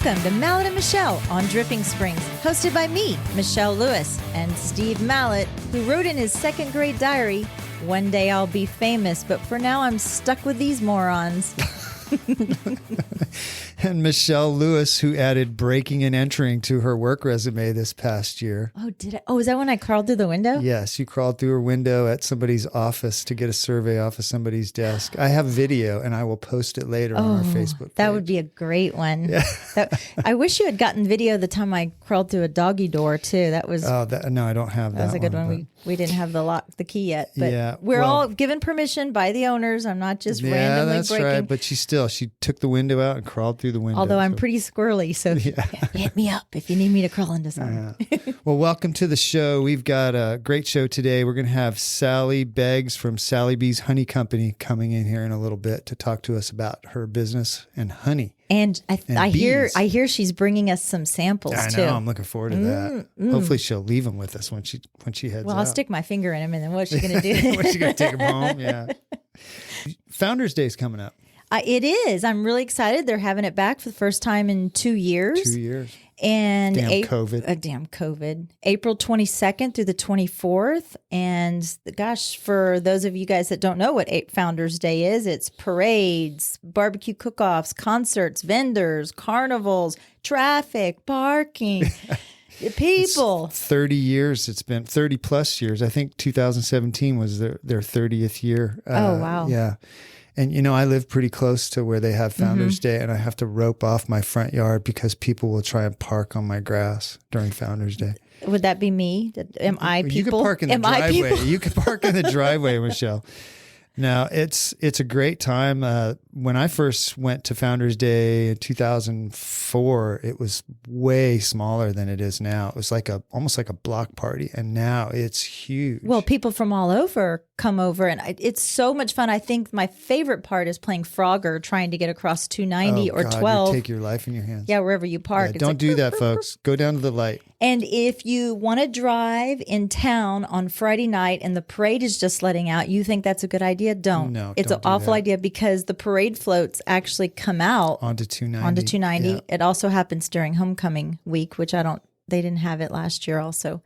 Welcome to Mallett and Michelle on Dripping Springs, hosted by me, Michelle Lewis, and Steve Mallett, who wrote in his second grade diary, "One day I'll be famous, but for now I'm stuck with these morons." And Michelle Lewis, who added breaking and entering to her work resume this past year. Oh, did I? Oh, is that when I crawled through the window? Yes, you crawled through her window at somebody's office to get a survey off of somebody's desk. I have video, and I will post it later on our Facebook page. That would be a great one. Yeah. I wish you had gotten video the time I crawled through a doggy door, too. That was... Oh, no, I don't have that. That was a good one. We didn't have the key yet, but yeah, we're all given permission by the owners. I'm not just randomly that's breaking. right. But she took the window out and crawled through the window. Although I'm pretty squirrely, so hit me up if you need me to crawl into something. Well, welcome to the show. We've got a great show today. We're going to have Sally Beggs from Sally B's Honey Company coming in here in a little bit to talk to us about her business and honey. And I hear she's bringing us some samples too. I know. I'm looking forward to that. Hopefully, she'll leave them with us when she heads out. I'll stick my finger in them, and then what's she going to do? What's she going to take them home? Yeah. Founders Day is coming up. It is. I'm really excited. They're having it back for the first time in 2 years. 2 years. And damn COVID. April 22nd through the 24th. And gosh, for those of you guys that don't know what Founders Day is, it's parades, barbecue cook-offs, concerts, vendors, carnivals, traffic, parking. People. It's 30 years. It's been 30 plus years. I think 2017 was their 30th year. Oh, wow. Yeah. And, I live pretty close to where they have Founders Day, and I have to rope off my front yard because people will try and park on my grass during Founders Day. Would that be me? Am I people? You can park in the driveway. You can park in the driveway, Michelle. Now, it's a great time. When I first went to Founders Day in 2004, it was way smaller than it is now. It was almost like a block party, and now it's huge. Well, people from all over come over, and it's so much fun. I think my favorite part is playing Frogger, trying to get across 290 or 12. You take your life in your hands. Yeah, wherever you park. Yeah, don't do that, folks. Go down to the light. And if you want to drive in town on Friday night and the parade is just letting out, you think that's a good idea? Don't. No, it's an awful idea because the parade floats actually come out onto 290. Yeah. It also happens during homecoming week, which they didn't have it last year also.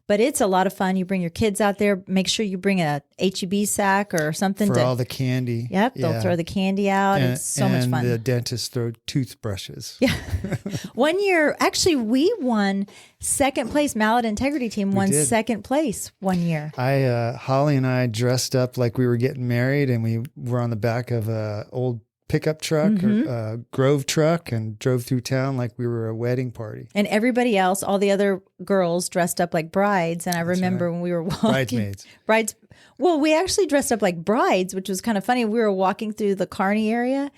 But it's a lot of fun. You bring your kids out there. Make sure you bring a H-E-B sack or something. For all the candy. Yep, they'll throw the candy out. It's so much fun. And the dentists throw toothbrushes. Yeah. One year, actually, we won second place. Mallett Integrity Team won second place one year. Holly and I dressed up like we were getting married, and we were on the back of a old pickup truck or Grove truck and drove through town like we were a wedding party. And everybody else, all the other girls dressed up like brides. And I remember when we were walking. Bridesmaids. Well, we actually dressed up like brides, which was kind of funny. We were walking through the Kearney area,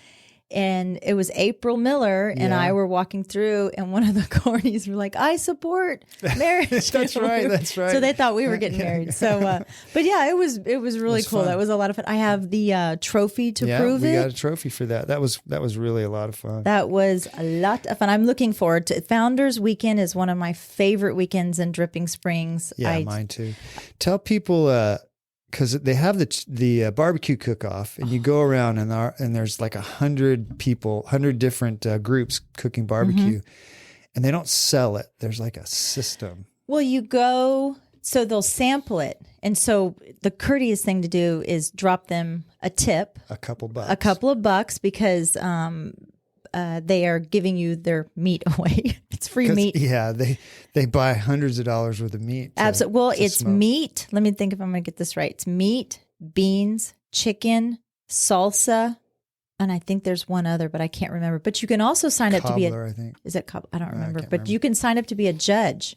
and it was April Miller and I were walking through, and one of the Cornies were like, "I support marriage." That's right. So they thought we were getting married. So, but yeah, it was really cool. Fun. That was a lot of fun. I have the trophy to prove it. We got a trophy for that. That was really a lot of fun. That was a lot of fun. I'm looking forward to it. Founders Weekend is one of my favorite weekends in Dripping Springs. Yeah, mine too. Tell people, because they have the barbecue cook-off, and you go around and there's like 100 people, 100 different groups cooking barbecue, and they don't sell it. There's like a system. Well, you go, so they'll sample it. And so the courteous thing to do is drop them a tip. A couple of bucks because they are giving you their meat away. It's free meat. Yeah, they buy hundreds of dollars worth of meat. Absolutely. Well, it's meat. Let me think if I'm going to get this right. It's meat, beans, chicken, salsa, and I think there's one other, but I can't remember. But you can also sign up to be I think. Is it cobbler? I don't remember. But you can sign up to be a judge,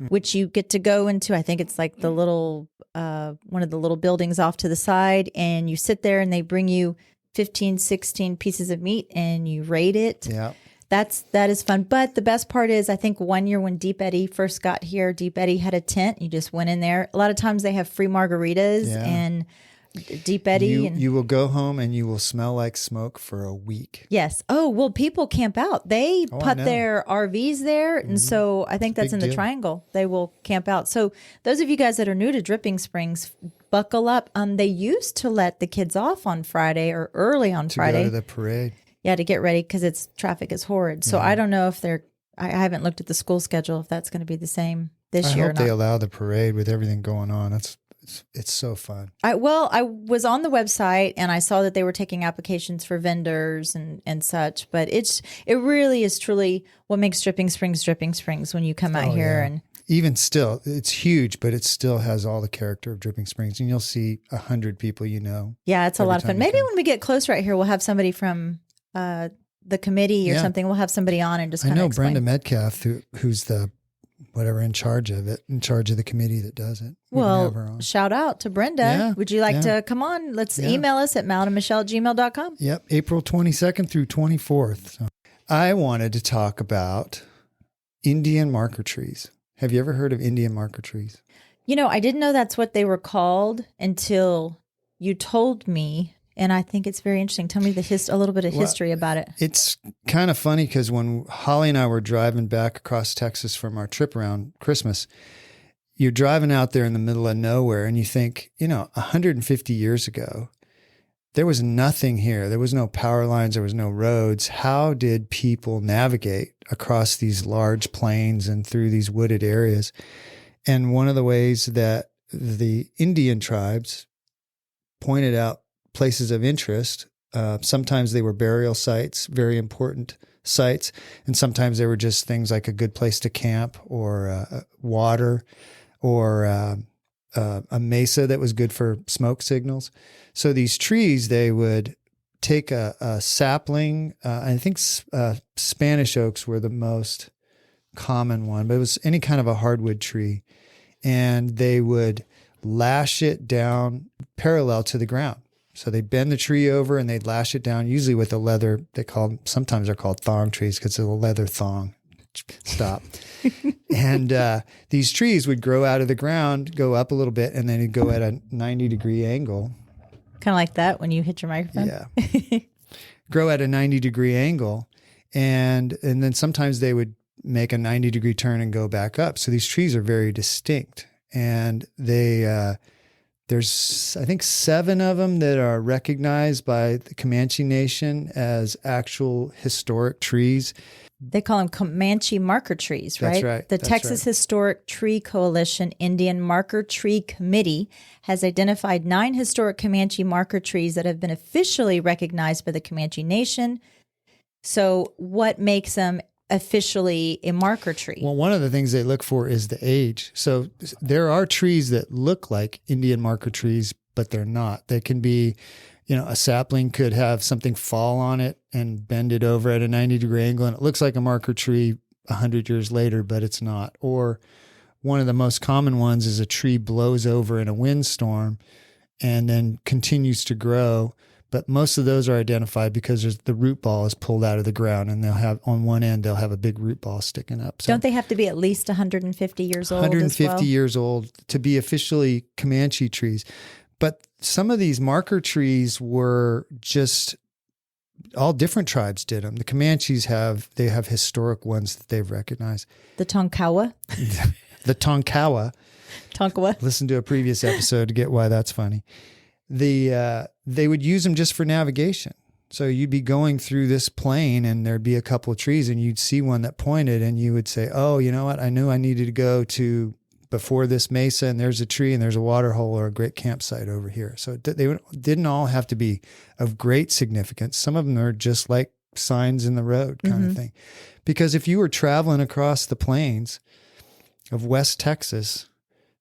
which you get to go into. I think it's like the little one of the little buildings off to the side, and you sit there, and they bring you 15, 16 pieces of meat, and you rate it. Yeah. That is fun. But the best part is, I think one year when Deep Eddy first got here, Deep Eddy had a tent. You just went in there. A lot of times they have free margaritas and Deep Eddy. You will go home and you will smell like smoke for a week. Yes. Oh, well, people camp out. They put their RVs there. And so I think that's in the Triangle. They will camp out. So those of you guys that are new to Dripping Springs, buckle up. They used to let the kids off on Friday or early on Friday. To go to the parade. Yeah, to get ready because traffic is horrid. So I don't know if I haven't looked at the school schedule if that's going to be the same this year. I hope they allow the parade with everything going on. It's so fun. I was on the website and I saw that they were taking applications for vendors and such, but it really is truly what makes Dripping Springs when you come out here. Yeah. And even still, it's huge, but it still has all the character of Dripping Springs, and you'll see 100 people, Yeah, it's a lot of fun. Maybe when we get closer right here, we'll have somebody from the committee or something. We'll have somebody on and just kind of explain. Brenda Metcalf, who's the whatever in charge of the committee that does it. Well, shout out to Brenda. Yeah, would you like to come on? Let's email us at malletandmichelle@gmail.com. Yep, April 22nd through 24th. So I wanted to talk about Indian marker trees. Have you ever heard of Indian marker trees? I didn't know that's what they were called until you told me. And I think it's very interesting. Tell me a little bit of history about it. It's kind of funny because when Holly and I were driving back across Texas from our trip around Christmas, you're driving out there in the middle of nowhere and you think, 150 years ago, there was nothing here. There was no power lines. There was no roads. How did people navigate across these large plains and through these wooded areas? And one of the ways that the Indian tribes pointed out places of interest. Sometimes they were burial sites, very important sites, and sometimes they were just things like a good place to camp or water or a mesa that was good for smoke signals. So these trees, they would take a sapling. I think Spanish oaks were the most common one, but it was any kind of a hardwood tree, and they would lash it down parallel to the ground. So they bend the tree over and they'd lash it down, usually with a leather, sometimes they're called thong trees because it's a leather thong. Stop. And these trees would grow out of the ground, go up a little bit, and then it'd go at a 90-degree angle. Kind of like that when you hit your microphone? Yeah. Grow at a 90-degree angle. And then sometimes they would make a 90-degree turn and go back up. So these trees are very distinct. And there's, I think, 7 of them that are recognized by the Comanche Nation as actual historic trees. They call them Comanche marker trees, right? That's right. The Texas Historic Tree Coalition Indian Marker Tree Committee has identified 9 historic Comanche marker trees that have been officially recognized by the Comanche Nation. So what makes them officially a marker tree? Well, one of the things they look for is the age. So there are trees that look like Indian marker trees, but they're not. They can be, a sapling could have something fall on it and bend it over at a 90-degree angle, and it looks like a marker tree 100 years later, but it's not. Or one of the most common ones is a tree blows over in a windstorm and then continues to grow. But most of those are identified because the root ball is pulled out of the ground, and they'll have on one end, they'll have a big root ball sticking up. So don't they have to be at least 150 years old? 150 years old to be officially Comanche trees. But some of these marker trees were just all different tribes did them. The Comanches have historic ones that they've recognized. The Tonkawa? The Tonkawa. Tonkawa. Listen to a previous episode to get why that's funny. They would use them just for navigation. So you'd be going through this plain and there'd be a couple of trees and you'd see one that pointed and you would say, oh, you know what? I knew I needed to go to before this mesa and there's a tree and there's a water hole or a great campsite over here. So they didn't all have to be of great significance. Some of them are just like signs in the road kind of thing. Because if you were traveling across the plains of West Texas,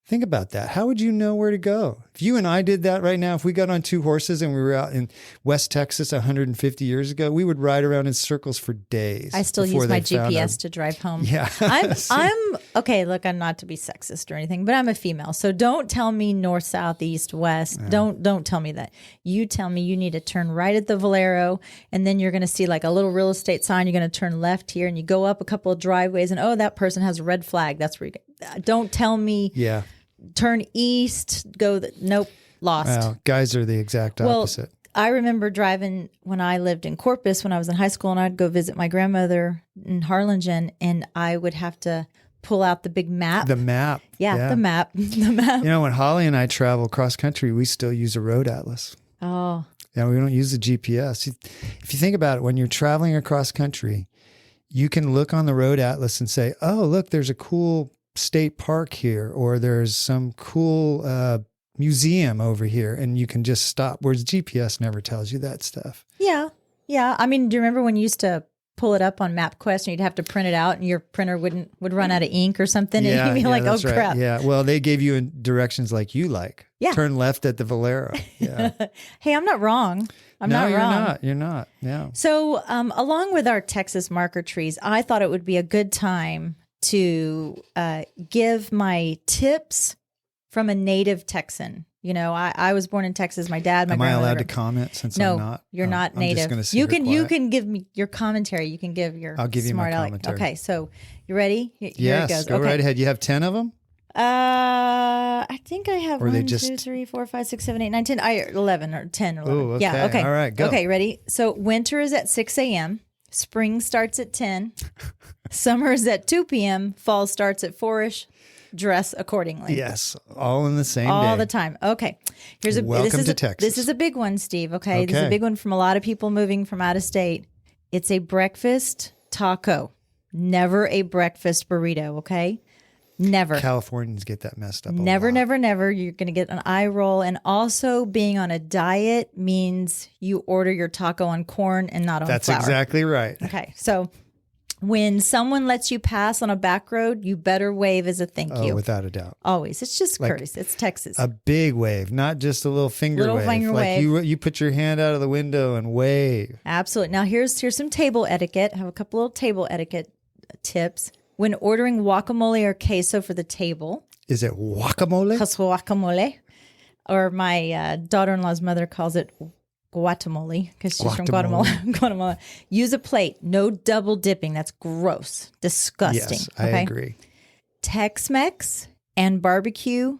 think about that. How would you know where to go? If you and I did that right now, if we got on 2 horses and we were out in West Texas 150 years ago, we would ride around in circles for days. I still use my GPS to drive home. Yeah. I'm okay. Look, I'm not to be sexist or anything, but I'm a female. So don't tell me north, south, east, west. Yeah. Don't tell me that. You tell me you need to turn right at the Valero, and then you're going to see like a little real estate sign. You're going to turn left here, and you go up a couple of driveways, and that person has a red flag. That's where you go. Don't tell me. Yeah. Turn east, nope, lost. Well, guys are the exact opposite. I remember driving when I lived in Corpus when I was in high school, and I'd go visit my grandmother in Harlingen, and I would have to pull out the big map. The map. Yeah, the map. The map. When Holly and I travel cross country, we still use a road atlas. Oh, Yeah, we don't use the GPS. If you think about it, when you're traveling across country, you can look on the road atlas and say, oh, look, there's a cool state park here, or there's some cool museum over here, and you can just stop, whereas GPS never tells you that stuff. yeah. Yeah. I mean, do you remember when you used to pull it up on MapQuest and you'd have to print it out and your printer would run out of ink or something? Yeah, and you'd be like, oh, that's right. crap. Yeah, well, they gave you directions like you like. Yeah. Turn left at the Valero. Yeah. Hey, I'm not wrong. I'm No, not you're wrong. not. You're not. Yeah. So, along with our Texas marker trees, I thought it would be a good time to give my tips from a native Texan. You know, I was born in Texas. My dad, my Am I grandmother. allowed to comment since No, I'm not? you're not I'm native. just gonna sit You here can quiet. give me your commentary. You can give your I'll give you my smart aleck. commentary. Okay, so you ready? Here Yes, it goes. go Okay. right ahead. You have 10 of them? I think I have Or they 1, just- 2, 3, 4, 5, 6, 7, 8, 9, 10. 11 or 10 or 11. Ooh, Yeah, okay. okay. All right, go. Okay, ready? So winter is at 6 a.m. Spring starts at 10. Summer is at 2 p.m. Fall starts at 4-ish. Dress accordingly. Yes, all in the same day. All the time. Okay. Welcome to Texas. This is a big one, Steve. Okay. This is a Okay. big one from a lot of people moving from out of state. It's a breakfast taco, never a breakfast burrito. Okay. Never. Californians get that messed up. Never, a lot. never, never. You're going to get an eye roll. And also, being on a diet means you order your taco on corn and not on That's flour. exactly right. Okay. So when someone lets you pass on a back road, you better wave as a thank Oh, you. without a doubt. Always. It's just Like courtesy. It's Texas. A big wave, not just a little finger Little wave. finger like wave. you put your hand out of the window and wave. Absolutely. Now here's some table etiquette. I have a couple little table etiquette tips. When ordering guacamole or queso for the table, Is it guacamole? guacamole, or my daughter-in-law's mother calls it guatemole because she's from Guatemala. Guatemala. Use a plate. No double dipping. That's gross. Disgusting. Yes, I agree. Tex-Mex and barbecue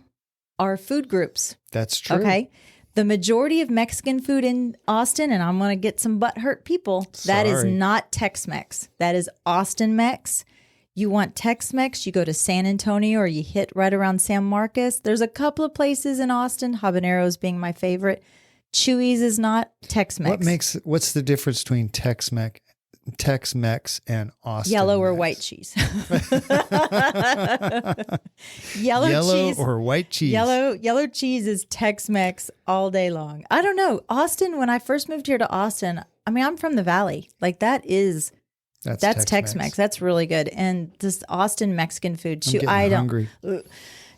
are food groups. That's true. Okay. The majority of Mexican food in Austin, and I'm going to get some butthurt people, that is Sorry. not Tex-Mex. That is Austin Mex. You want Tex-Mex, you go to San Antonio or you hit right around San Marcos. There's a couple of places in Austin, Habaneros being my favorite. Chewy's is not Tex-Mex. What's the difference between Tex-Mex and Austin? Yellow or Mex? white cheese? Yellow cheese. or white cheese? Yellow cheese is Tex-Mex all day long. I don't know. Austin, when I first moved here to Austin, I mean, I'm from the Valley. Like that's Tex-Mex. That's really good. And this Austin Mexican food too. I'm getting hungry.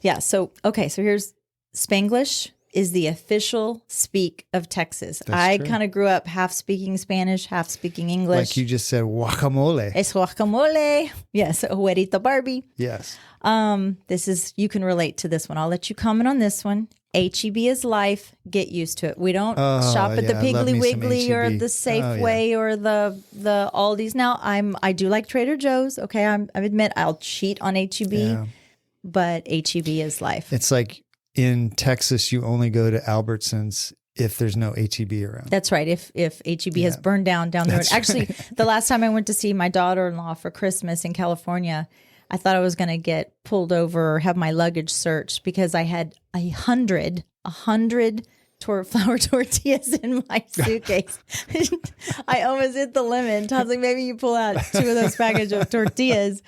Yeah. So, okay. So here's Spanglish is the official speak of Texas. I true. kind of grew up half speaking Spanish, half speaking English. Like you just said, guacamole. Es guacamole. Yes. Huerita Barbie. Yes. You can relate to this one. I'll let you comment on this one. HEB is life. Get used to it. We don't shop at the yeah, love Piggly me some Wiggly or HEB. the Safeway or the Aldi's. Now I do like Trader Joe's. Okay, I admit I'll cheat on HEB, Yeah. but HEB is life. It's like in Texas, you only go to Albertsons if there's no HEB around. That's right. If HEB has burned down the road. That's Actually, the last time I went to see my daughter-in-law for Christmas in California, I thought I was going to get pulled over or have my luggage searched because I had 100 flour tortillas in my suitcase. I almost hit the limit. I was like, maybe you pull out 2 of those packages of tortillas.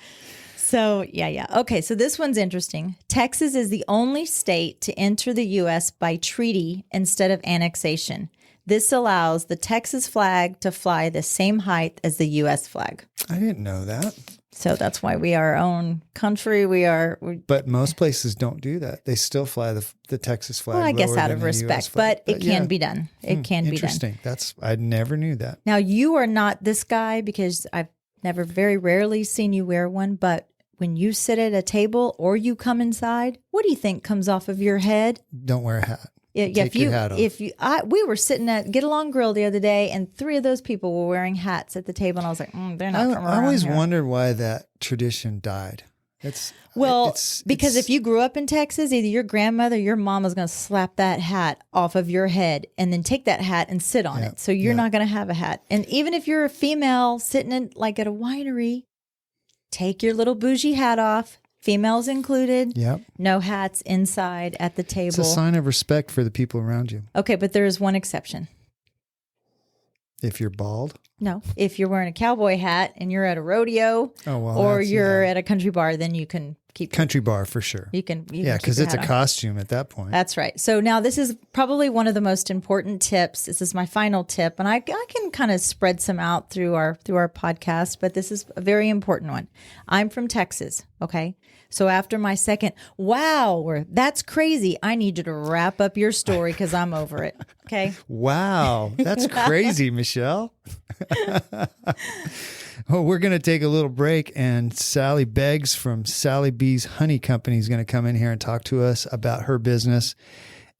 So, yeah. Okay, so this one's interesting. Texas is the only state to enter the U.S. by treaty instead of annexation. This allows the Texas flag to fly the same height as the U.S. flag. I didn't know that. So that's why we are our own country. But most places don't do that. They still fly the Texas flag. Well, I guess lower out than of the US respect, flag. but it can be done. It can be done. Interesting. I never knew that. Now, you are not this guy because I've very rarely seen you wear one, but when you sit at a table or you come inside, what do you think comes off of your head? Don't wear a hat. Yeah, Take your hat off. We were sitting at Get Along Grill the other day, and 3 of those people were wearing hats at the table, and I was like, they're not from around I always here. wondered why that tradition died. Because if you grew up in Texas, either your grandmother or your mama's going to slap that hat off of your head and then take that hat and sit on it. So you're not going to have a hat. And even if you're a female sitting in like at a winery, take your little bougie hat off, Females included. Yep. No hats inside at the table. It's a sign of respect for the people around you. Okay, but there is one exception. If you're bald. No, if you're wearing a cowboy hat and you're at a rodeo or you're at a country bar, then you can keep country bar for sure. You can because it's a costume at that point. That's right. So now this is probably one of the most important tips. This is my final tip, and I can kind of spread some out through our podcast, but this is a very important one. I'm from Texas. Okay. So after my second, wow, or that's crazy, I need you to wrap up your story because I'm over it. Okay. Wow. That's crazy, Michelle. Well, we're going to take a little break, and Sally Beggs from Sally B's Honey Company is going to come in here and talk to us about her business.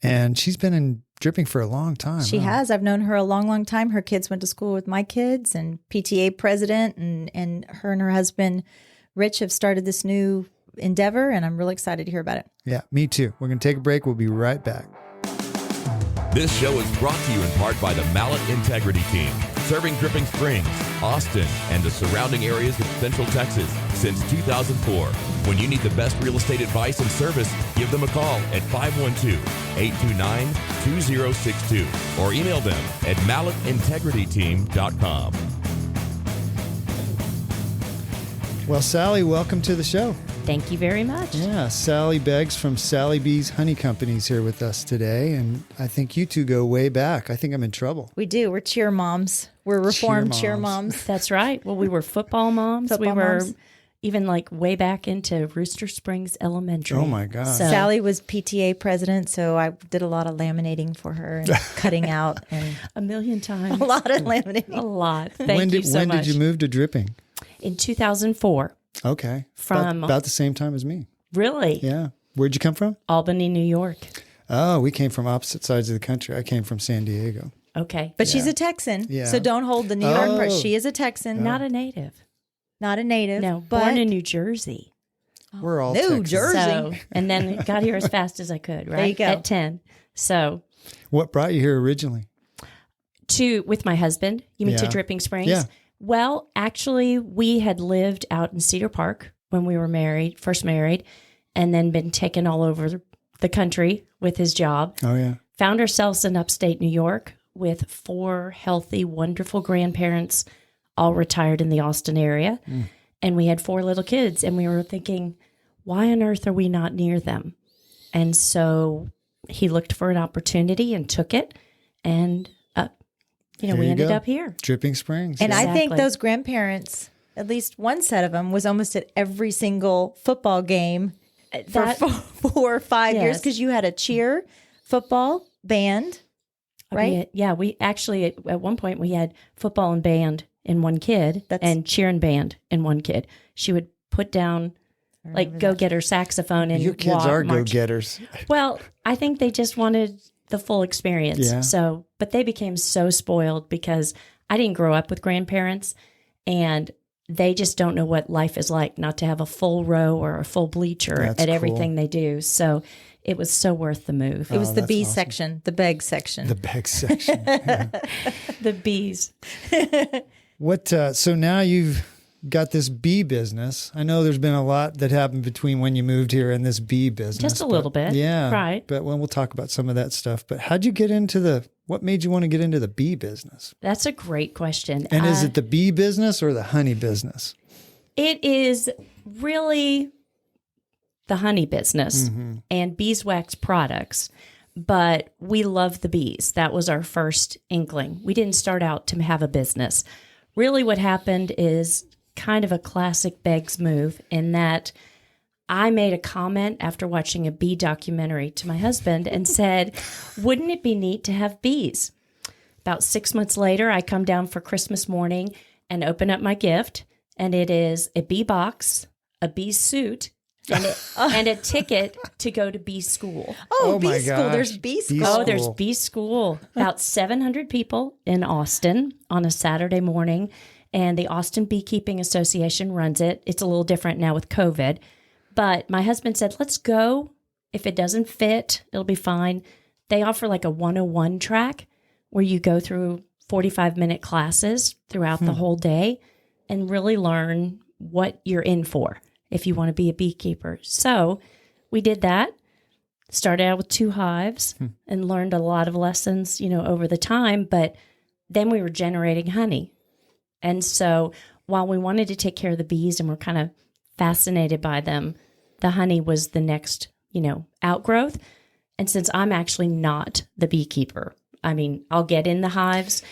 And she's been in dripping for a long time. She has. I've known her a long, long time. Her kids went to school with my kids, and PTA president, and her and her husband, Rich, have started this new endeavor, and I'm really excited to hear about it. Yeah, me too. We're going to take a break. We'll be right back. This show is brought to you in part by the Mallett Integrity Team, serving Dripping Springs, Austin, and the surrounding areas of Central Texas since 2004. When you need the best real estate advice and service, give them a call at 512-829-2062 or email them at mallettintegrityteam.com. Well, Sally, welcome to the show. Thank you very much. Yeah, Sally Beggs from Sally B's Honey Company is here with us today, and I think you two go way back. I think I'm in trouble. We do. We're cheer moms. We're reformed cheer moms. That's right. Well, we were football moms. Even like way back into Rooster Springs Elementary. Oh my God. So, Sally was PTA president, so I did a lot of laminating for her and cutting out and a million times. A lot of laminating. A lot. Thank you so much. When did you move to Dripping? In 2004. Okay. From about the same time as me. Really? Yeah. Where'd you come from? Albany, New York. Oh, we came from opposite sides of the country. I came from San Diego. Okay. But she's a Texan. Yeah. So don't hold the New York part. She is a Texan. Not a native. Not a native. No, but born in New Jersey. We're all New Texans. Jersey. So, and then got here as fast as I could, right? There you go. At 10. So. What brought you here originally? With my husband. You mean to Dripping Springs? Yeah. Well, actually, we had lived out in Cedar Park when we were first married, and then been taken all over the country with his job. Oh, yeah. Found ourselves in upstate New York with 4 healthy, wonderful grandparents, all retired in the Austin area. Mm. And we had 4 little kids, and we were thinking, why on earth are we not near them? And so he looked for an opportunity and took it, and we ended up here. Dripping Springs. And I think those grandparents, at least one set of them, was almost at every single football game for 4 or 5 years, because you had a cheer, football, band, right? We actually, at one point, we had football and band in one kid and cheer and band in one kid. She would put down, go get her saxophone and your kids are go-getters. Well, I think they just wanted the full experience. Yeah. So, but they became so spoiled because I didn't grow up with grandparents, and they just don't know what life is like not to have a full row or a full bleacher at everything they do. So it was so worth the move. It was the B section, the Beggs section. The Beggs section. Yeah. The bees. So now you've got this bee business. I know there's been a lot that happened between when you moved here and this bee business. Just a little bit. Yeah. Right. But we'll talk about some of that stuff. But how'd you get into what made you want to get into the bee business? That's a great question. And is it the bee business or the honey business? It is really the honey business and beeswax products. But we love the bees. That was our first inkling. We didn't start out to have a business. Really what happened is kind of a classic Beggs move in that I made a comment after watching a bee documentary to my husband and said, wouldn't it be neat to have bees? About 6 months later, I come down for Christmas morning and open up my gift, and it is a bee box, a bee suit, and a ticket to go to bee school. Oh, bee school. There's bee school. Oh, there's bee school. About 700 people in Austin on a Saturday morning. And the Austin Beekeeping Association runs it. It's a little different now with COVID. But my husband said, let's go. If it doesn't fit, it'll be fine. They offer like a 101 track where you go through 45-minute classes throughout the whole day and really learn what you're in for. if you want to be a beekeeper. So we did that. Started out with 2 hives and learned a lot of lessons, over the time. But then we were generating honey. And so while we wanted to take care of the bees and we're kind of fascinated by them, the honey was the next, outgrowth. And since I'm actually not the beekeeper, I mean, I'll get in the hives.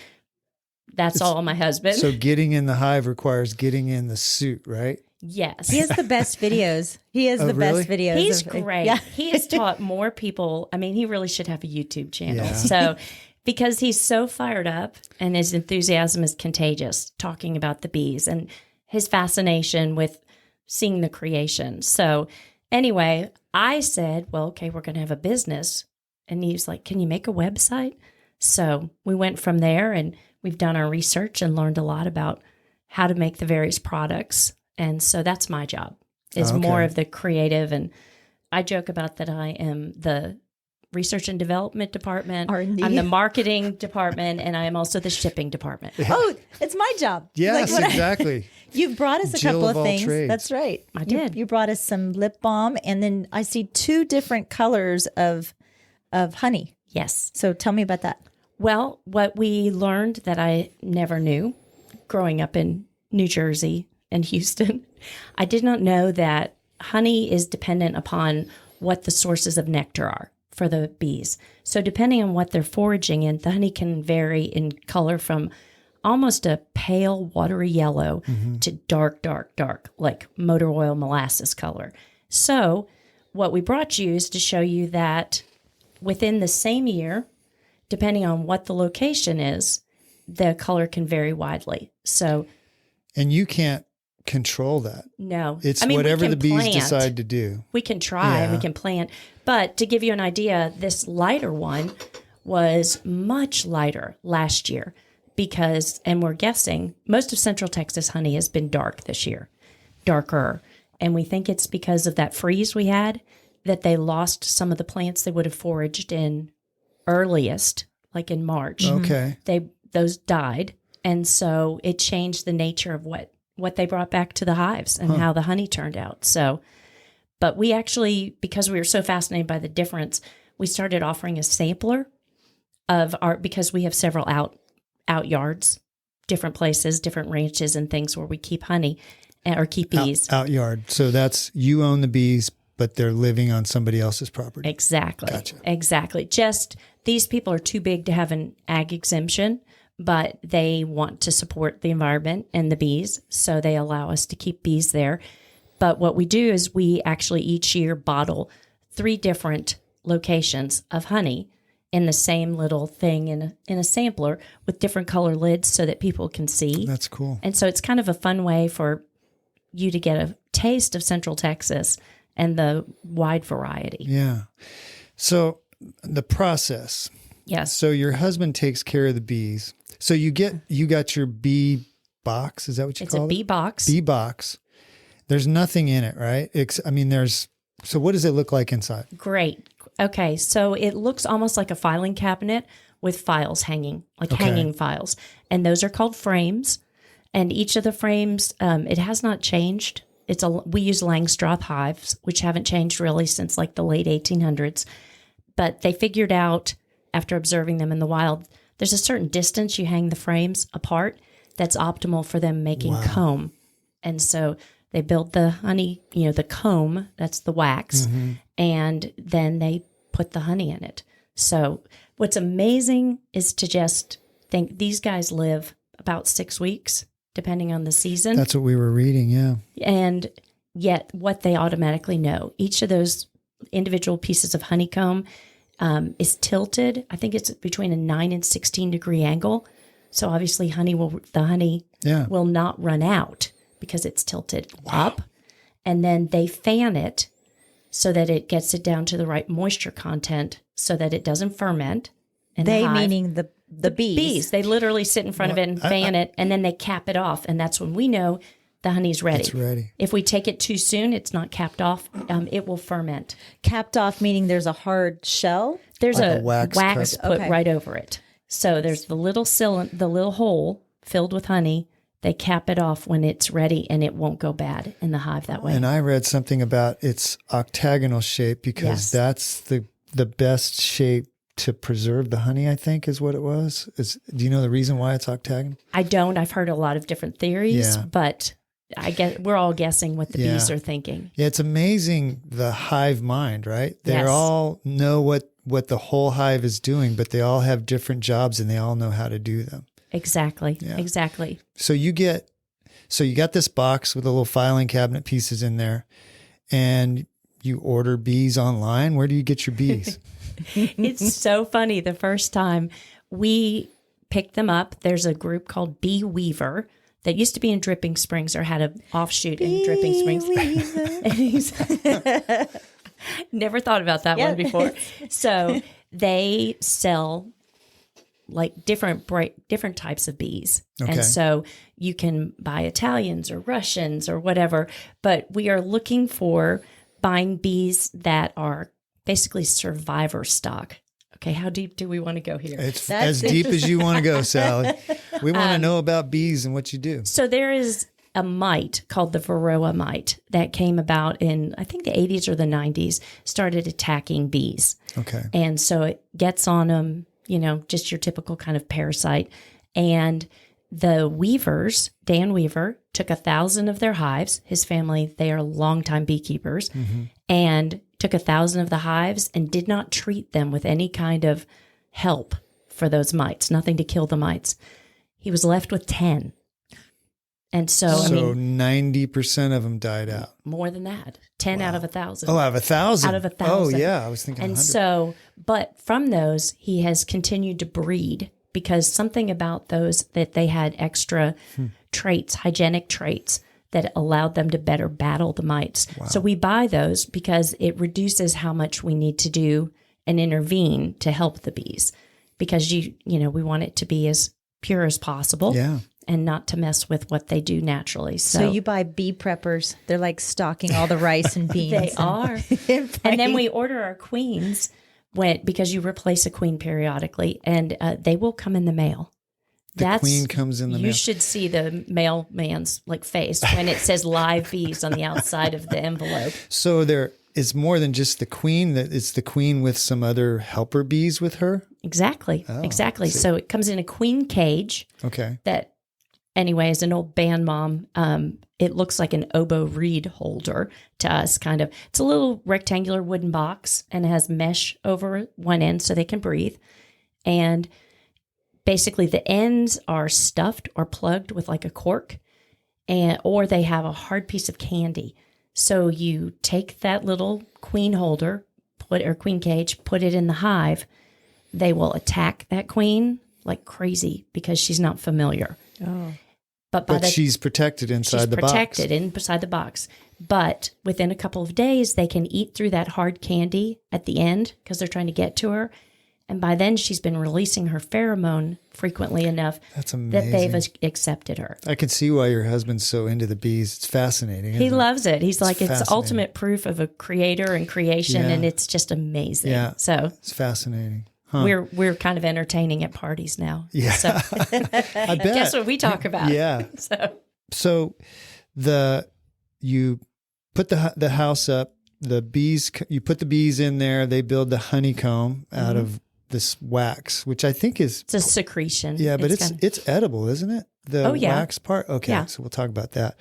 That's all my husband. So getting in the hive requires getting in the suit, right? Yes. He has the best videos. He has the really? best videos. He's great. Yeah. He has taught more people. I mean, he really should have a YouTube channel. Yeah. So, because he's so fired up and his enthusiasm is contagious, talking about the bees and his fascination with seeing the creation. So, anyway, I said, well, okay, we're going to have a business. And he's like, can you make a website? So we went from there and we've done our research and learned a lot about how to make the various products. And so that's my job, is more of the creative. And I joke about that I am the research and development department. R&D. I'm the marketing department, and I am also the shipping department. Oh, it's my job. Yes, Like, exactly. You brought us a Jill couple of of all things. trades. That's right. I did. You brought us some lip balm, and then I see 2 different colors of honey. Yes. So tell me about that. Well, what we learned that I never knew growing up in New Jersey and Houston, I did not know that honey is dependent upon what the sources of nectar are for the bees. So depending on what they're foraging in, the honey can vary in color from almost a pale watery yellow to dark, dark, dark, like motor oil molasses color. So what we brought you is to show you that within the same year, depending on what the location is, the color can vary widely. So, And you can't control that. no. It's we whatever can the bees plant. decide to do. We can try and we Yeah. can plant. But to give you an idea, this lighter one was much lighter last year because, and we're guessing, most of Central Texas honey has been dark this year, darker. And we think it's because of that freeze we had that they lost some of the plants they would have foraged in earliest, like in March. Okay. Those died. And so it changed the nature of what they brought back to the hives and how the honey turned out. So, but we actually, because we were so fascinated by the difference, we started offering a sampler of because we have several out yards, different places, different ranches and things where we keep honey or keep bees. Out yard. So that's, you own the bees, but they're living on somebody else's property. Exactly. Gotcha. Exactly. Just these people are too big to have an ag exemption, but they want to support the environment and the bees, so they allow us to keep bees there. But what we do is we actually each year bottle 3 different locations of honey in the same little thing in a sampler with different color lids so that people can see. That's cool. And so it's kind of a fun way for you to get a taste of Central Texas and the wide variety. Yeah. So the process. Yes. So your husband takes care of the bees. So you got your bee box. Is that what you It's call a it? bee box. Bee box. There's nothing in it, right? So what does it look like inside? Great. Okay. So it looks almost like a filing cabinet with files hanging, like hanging files. And those are called frames. And each of the frames, it has not changed. We use Langstroth hives, which haven't changed really since like the late 1800s. But they figured out after observing them in the wild, there's a certain distance you hang the frames apart that's optimal for them making comb. And so they build the honey, the comb, that's the wax, and then they put the honey in it. So what's amazing is to just think these guys live about 6 weeks, depending on the season. That's what we were reading, yeah. And yet what they automatically know, each of those individual pieces of honeycomb is tilted. I think it's between a 9 and 16 degree angle. So obviously the honey will not run out because it's tilted up. And then they fan it so that it gets it down to the right moisture content so that it doesn't ferment. And They meaning the bees. bees. They literally sit in front of it and fan it, and then they cap it off. And that's when we know the honey's ready. It's ready. If we take it too soon, it's not capped off. It will ferment. Capped off meaning there's a hard shell. There's Like a a wax wax cup. put right over it. So there's the little hole filled with honey, They cap it off when it's ready, and it won't go bad in the hive that way. And I read something about its octagonal shape because Yes. that's the best shape to preserve the honey, I think is what it was. Do you know the reason why it's octagonal? I don't. I've heard a lot of different theories, Yeah. but I guess we're all guessing what the Yeah. bees are thinking. Yeah, it's amazing the hive mind, right? They Yes. all know what the whole hive is doing, but they all have different jobs and they all know how to do them. Exactly. Yeah. Exactly. So you got this box with the little filing cabinet pieces in there, and you order bees online. Where do you get your bees? It's so funny. The first time we picked them up, there's a group called Bee Weaver that used to be in Dripping Springs or had an offshoot in Dripping Springs. And he's never thought about that one before. So they sell like different types of bees. Okay. And so you can buy Italians or Russians or whatever, but we are looking for buying bees that are basically survivor stock. Okay, how deep do we want to go here? It's as deep as you want to go, Sally. We want to know about bees and what you do. So there is a mite called the Varroa mite that came about in, I think, the 80s or the 90s, started attacking bees. Okay. And so it gets on them, just your typical kind of parasite. And the Weavers, Dan Weaver, took 1,000 of their hives. His family, they are longtime beekeepers, and took 1,000 of the hives and did not treat them with any kind of help for those mites, nothing to kill the mites. He was left with 10. And so 90% of them died out. more than that, 10 out of 1,000. Oh, out of 1,000? Out of 1,000. Oh, yeah. I was thinking And 100. so, but from those, he has continued to breed because something about those that they had extra traits, hygienic traits that allowed them to better battle the mites. Wow. So we buy those because it reduces how much we need to do and intervene to help the bees because we want it to be as pure as possible. Yeah. And not to mess with what they do naturally. So you buy bee preppers. They're like stocking all the rice and beans. They are. And then we order our queens because you replace a queen periodically, and they will come in the mail. The queen comes in the mail. You should see the mailman's face when it says live bees on the outside of the envelope. So there is more than just the queen. That it's the queen with some other helper bees with her? Exactly. Exactly. So it comes in a queen cage. Okay. That, anyway, as an old band mom, it looks like an oboe reed holder to us, kind of. It's a little rectangular wooden box and it has mesh over one end so they can breathe. And basically the ends are stuffed or plugged with like a cork, or they have a hard piece of candy. So you take that little queen holder, queen cage, put it in the hive. They will attack that queen like crazy because she's not familiar. Oh. But she's protected inside the box. She's protected inside the box. But within a couple of days, they can eat through that hard candy at the end because they're trying to get to her. And by then, she's been releasing her pheromone frequently enough That's amazing. that they've accepted her. I can see why your husband's so into the bees. It's fascinating. He isn't loves it. He's like, it's fascinating. ultimate proof of a creator and creation, Yeah. and it's just amazing. Yeah. So It's fascinating. Huh. we're kind of entertaining at parties now. Yeah. So I bet. guess what we talk about. Yeah. So You put the house up, the bees, you put the bees in there, they build the honeycomb out of this wax, which I think is it's a secretion. Yeah, but kind of- it's edible, isn't it? The wax part? Okay, Yeah. so we'll talk about that.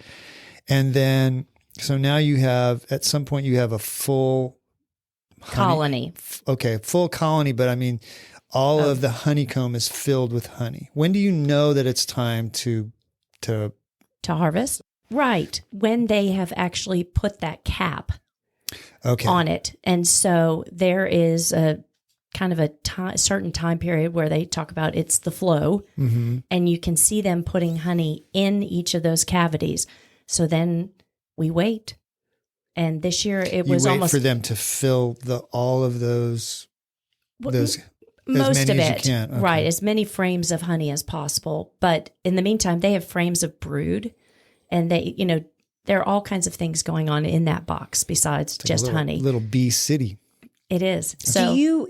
And then, so now at some point you have a full colony. Full colony, but I mean, all of the honeycomb is filled with honey. When do you know that it's time to harvest? Right. When they have actually put that cap okay. on it. And so there is a kind of a certain time period where they talk about it's the flow, and you can see them putting honey in each of those cavities. So then we wait. And this year it was wait almost for them to fill all of those most as many of as it, you can. Okay. right? As many frames of honey as possible. But in the meantime, they have frames of brood, and they, there are all kinds of things going on in that box besides just honey. Little bee city. It is. So Do you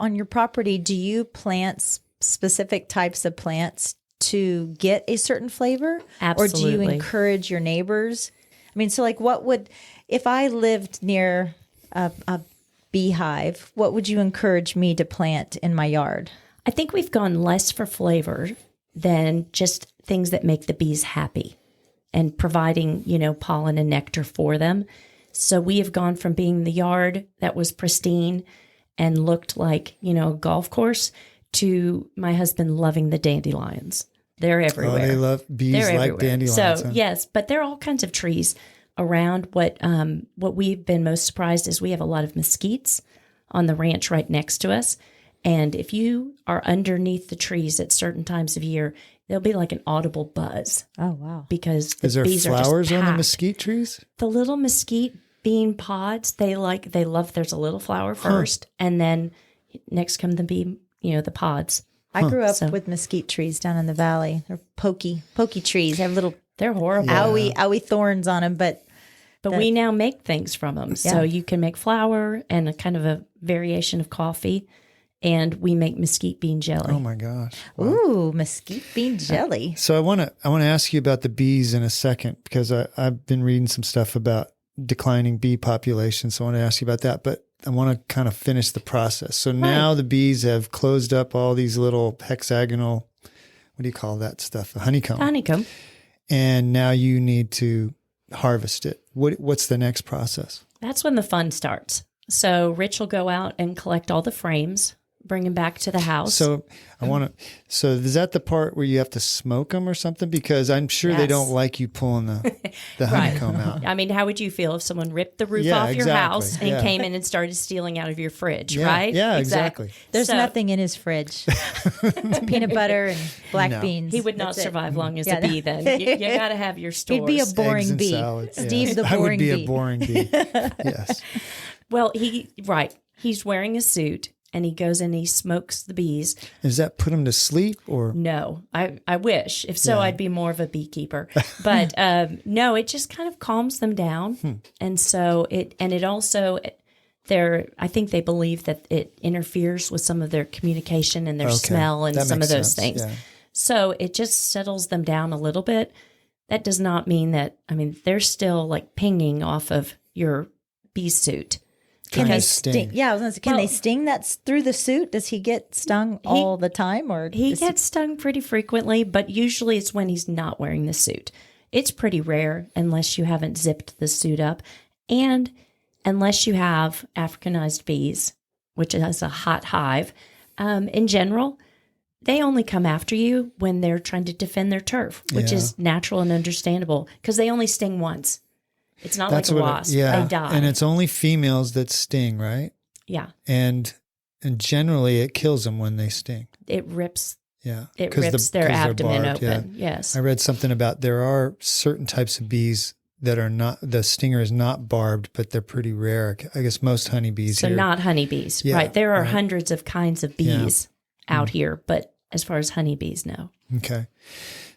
on your property? Do you plant specific types of plants to get a certain flavor? Or do you Absolutely. encourage your neighbors? I mean, so like if I lived near a beehive, what would you encourage me to plant in my yard? I think we've gone less for flavor than just things that make the bees happy and providing, pollen and nectar for them. So we have gone from being the yard that was pristine and looked like, a golf course to my husband loving the dandelions. They're everywhere. Oh, they love bees. They're like everywhere. dandelions. So huh? yes, but there are all kinds of trees around. What we've been most surprised is we have a lot of mesquites on the ranch right next to us. And if you are underneath the trees at certain times of year, there'll be like an audible buzz Oh, wow. because the Is there bees are just flowers on the packed. mesquite trees? The little mesquite bean pods, they love. There's a little flower first, and then next come the bee, the pods. I grew up So- with mesquite trees down in the valley. They're pokey trees. They have little They're horrible. owie thorns on them, but We now make things from them. So you can make flour and a kind of a variation of coffee, and we make mesquite bean jelly. Oh my gosh. ooh, mesquite bean jelly. So I want to ask you about the bees in a second because I've been reading some stuff about declining bee populations. So I want to ask you about that, but I want to kind of finish the process. So now the bees have closed up all these little hexagonal, what do you call that stuff? The honeycomb. Honeycomb. And now you need to harvest it. What's the next process? That's when the fun starts. So Rich will go out and collect all the frames, bring them back to the house. So so is that the part where you have to smoke them or something? Because I'm sure they Yes. don't like you pulling the honeycomb out. I mean, how would you feel if someone ripped the roof Yeah, off your exactly. house and Yeah. came in and started stealing out of your fridge, Yeah, right? yeah, exactly. There's So nothing in his fridge. It's peanut butter and black No. beans. He would not That's it. survive long as Yeah, a bee then. You got to have your stores. He'd be a boring Eggs and bee. salads, yeah. Steve's the I would boring be bee. a boring bee. Yes. Well, he's wearing a suit and he goes and he smokes the bees. Does that put them to sleep or? No, I wish. If so, I'd be more of a beekeeper. But no, it just kind of calms them down. And so it also, I think they believe that it interferes with some of their communication and their Okay. smell and That some of makes those sense, things. yeah. So it just settles them down a little bit. That does not mean that, they're still like pinging off of your bee suit. Can they Because- sting? Yeah, I was gonna say, can they Well- sting that's through the suit? Does he get stung all the time, or He is gets stung pretty frequently, but usually it's when he's not wearing the suit. It's pretty rare unless you haven't zipped the suit up and unless you have Africanized bees, which is a hot hive. In general, they only come after you when they're trying to defend their turf, which Yeah. is natural and understandable because they only sting once. It's not like a wasp. They die. And it's only females that sting, right? yeah. And generally it kills them when they sting. It rips Yeah. it 'Cause rips their 'cause they're abdomen barbed, yeah. open. Yes. I read something about there are certain types of bees that are not, the stinger is not barbed, but they're pretty rare. I guess most honeybees So here. not honeybees, Yeah, right? There are right. hundreds of kinds of bees out here, but as far as honeybees, no. Okay.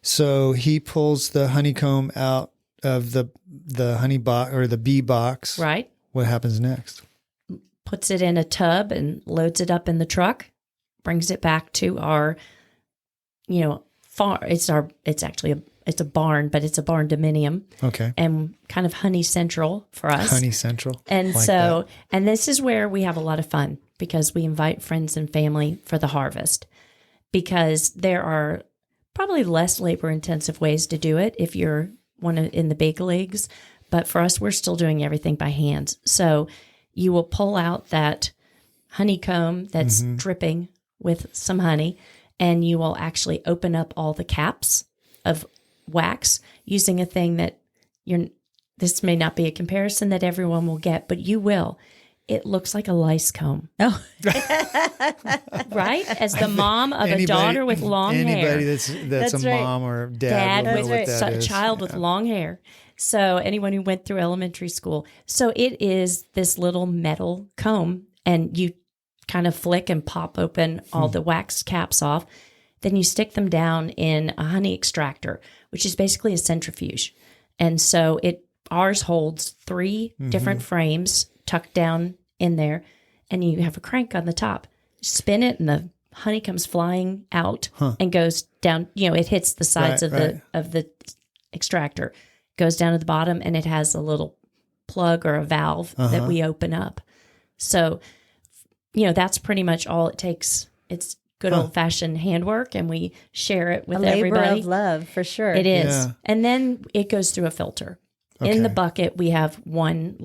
So he pulls the honeycomb out of the honey box or the bee box. Right? What happens next? Puts it in a tub and loads it up in the truck, brings it back to our, farm. It's a barn, but it's a barn dominium Okay. and kind of honey central for us. Honey Central. And Like so, and this is where we have a lot of fun because we invite friends and family for the harvest because there are probably less labor intensive ways to do it if you're in the big leagues. But for us, we're still doing everything by hand. So you will pull out that honeycomb that's dripping with some honey, and you will actually open up all the caps of wax using a thing that this may not be a comparison that everyone will get, but you will. It looks like a lice comb. Oh. Right? As the mom of a daughter with long hair. Anybody that's That's a right. mom or dad will know with what that a is. child with long hair. So anyone who went through elementary school. So it is this little metal comb, and you kind of flick and pop open all the wax caps off. Then you stick them down in a honey extractor, which is basically a centrifuge. And so ours holds 3 different frames tucked down in there, and you have a crank on the top. Spin it, and the honey comes flying out and goes down. It hits the sides of the extractor, goes down to the bottom, and it has a little plug or a valve that we open up. So, that's pretty much all it takes. It's good old fashioned handwork, and we share it with everybody. A labor of love, for sure. It is. Yeah. And then it goes through a filter. In the bucket, we have one,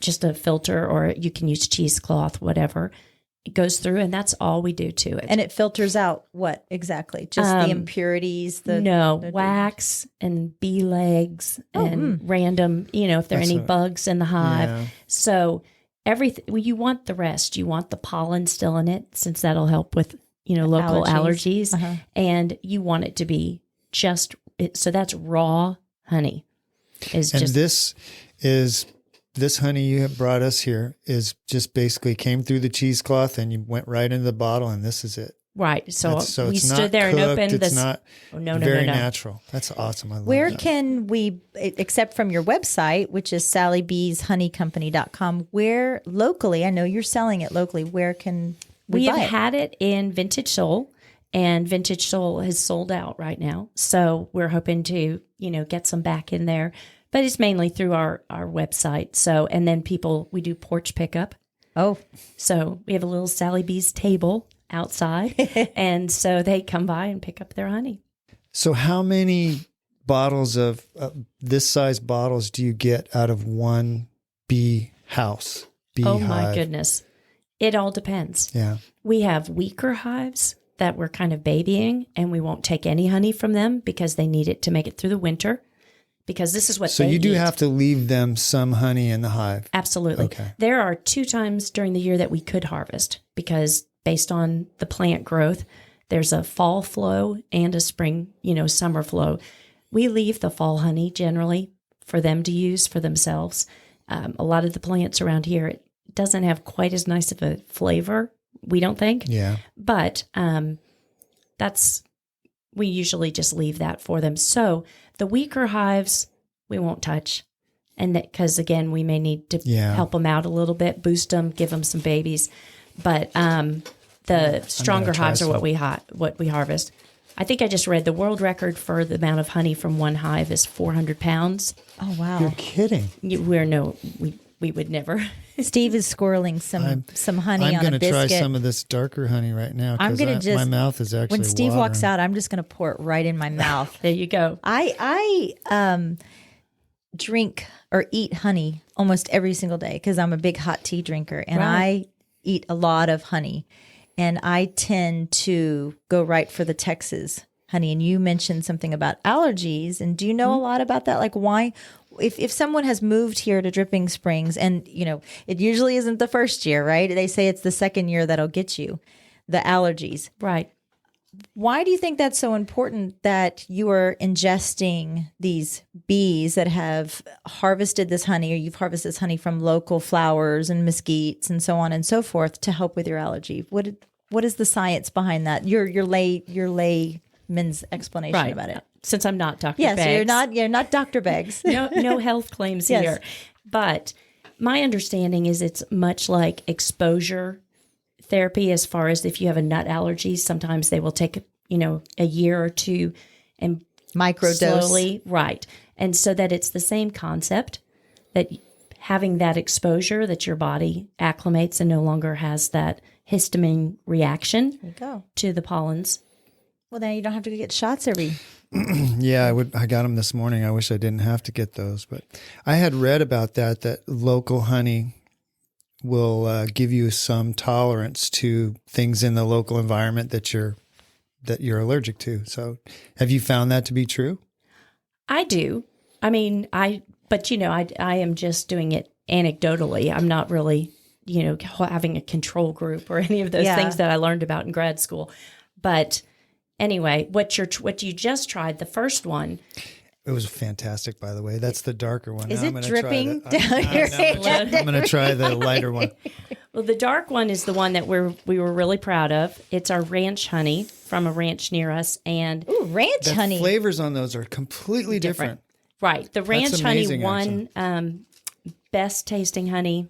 just a filter, or you can use cheesecloth, whatever. It goes through, and that's all we do to it. And it filters out what exactly? Just the impurities? Wax and bee legs and random, if there are any bugs in the hive. Yeah. So everything, you want the rest. You want the pollen still in it, since that'll help with, local allergies. And you want it to be so that's raw honey. This honey you have brought us here is just basically came through the cheesecloth and you went right into the bottle, and this is it. Right. So we it's stood not there cooked, and opened it's this. not very natural. That's awesome. I love Where that. can we, except from your website, which is sallybeeshoneycompany.com, where locally, I know you're selling it locally, where can We buy have it? had it in Vintage Soul, and Vintage Soul has sold out right now. So we're hoping to, get some back in there. But it's mainly through our website. So, and then we do porch pickup. Oh, So we have a little Sally Bee's table outside. And so they come by and pick up their honey. So how many bottles of this size bottles do you get out of one bee house? Oh my goodness. It all depends. Yeah. We have weaker hives that we're kind of babying, and we won't take any honey from them because they need it to make it through the winter. Because this is what So they you do eat. have to leave them some honey in the hive. Absolutely. Okay. There are 2 times during the year that we could harvest, because based on the plant growth, there's a fall flow and a spring, summer flow. We leave the fall honey generally for them to use for themselves. A lot of the plants around here, it doesn't have quite as nice of a flavor, we don't think. Yeah. But we usually just leave that for them. So the weaker hives, we won't touch. And that, because again, we may need to help them out a little bit, boost them, give them some babies. But the stronger hives are what we harvest. I think I just read the world record for the amount of honey from one hive is 400 pounds. oh wow. You're kidding. We would never. Steve is squirreling some honey I'm on going a to try biscuit. some of this darker honey right now. I'm going to my mouth is actually when Steve walks watering. out, I'm just going to pour it right in my mouth. There you go. I drink or eat honey almost every single day because I'm a big hot tea drinker, and I eat a lot of honey, and I tend to go right for the Texas honey. And you mentioned something about allergies, and do you know a lot about that? Like why? If someone has moved here to Dripping Springs, and it usually isn't the first year, right? They say it's the second year that'll get you the allergies. Right. Why do you think that's so important that you are ingesting these bees that have harvested this honey, or you've harvested this honey from local flowers and mesquites and so on and so forth to help with your allergy? What is the science behind that? Your layman's explanation about it. Since I'm not Dr. Yes, Beggs. you're not Dr. Beggs. No health claims Yes. here. But my understanding is it's much like exposure therapy, as far as if you have a nut allergy, sometimes they will take, a year or two and Microdose. slowly. Right. And so that it's the same concept, that having that exposure, that your body acclimates and no longer has that histamine reaction There you go. to the pollens. Well, then you don't have to get shots every. Yeah, I got them this morning. I wish I didn't have to get those, but I had read about that local honey will give you some tolerance to things in the local environment that you're allergic to. So, have you found that to be true? I do. I mean, I am just doing it anecdotally. I'm not really, having a control group or any of those things that I learned about in grad school. But anyway, what you just tried, the first one. It was fantastic, by the way. That's the darker one. Is Now it I'm gonna dripping try down your hand? I'm going to try the lighter one. Well, the dark one is the one that we were really proud of. It's our ranch honey from a ranch near us, and Ooh, ranch The honey. flavors on those are completely different. right, the ranch honey amazing, won best tasting honey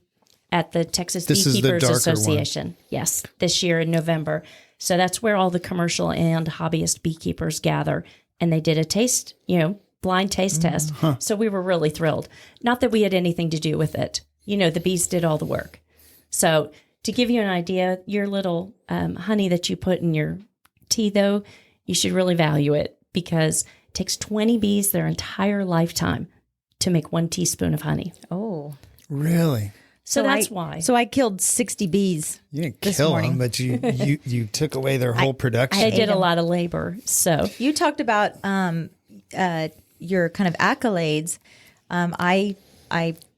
at the Texas This is the Beekeepers darker Association. Yes, this year in November. So that's where all the commercial and hobbyist beekeepers gather. And they did a taste, blind taste test. So we were really thrilled. Not that we had anything to do with it. The bees did all the work. So to give you an idea, your little honey that you put in your tea, though, you should really value it because it takes 20 bees their entire lifetime to make 1 teaspoon of honey. Oh, Really? So that's why. So I killed 60 bees. You didn't this kill morning. them, but you took away their whole production. I did a lot of labor. So You talked about your kind of accolades. I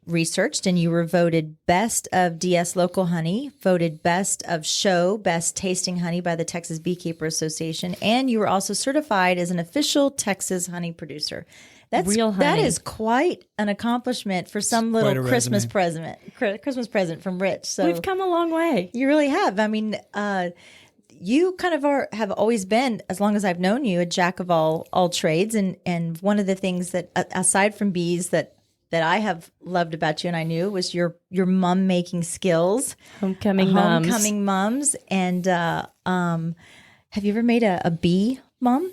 researched, and you were voted best of DS Local Honey, voted best of show, best tasting honey by the Texas Beekeeper Association, and you were also certified as an official Texas honey producer. That's Real That honey. is quite an accomplishment for some quite little a Christmas resume. present from Rich. So we've come a long way. you really have. I mean, you kind of have always been, as long as I've known you, a jack of all trades. And one of the things that, aside from bees, that I have loved about you and I knew was your mom making skills, Homecoming mums. And have you ever made a bee mum?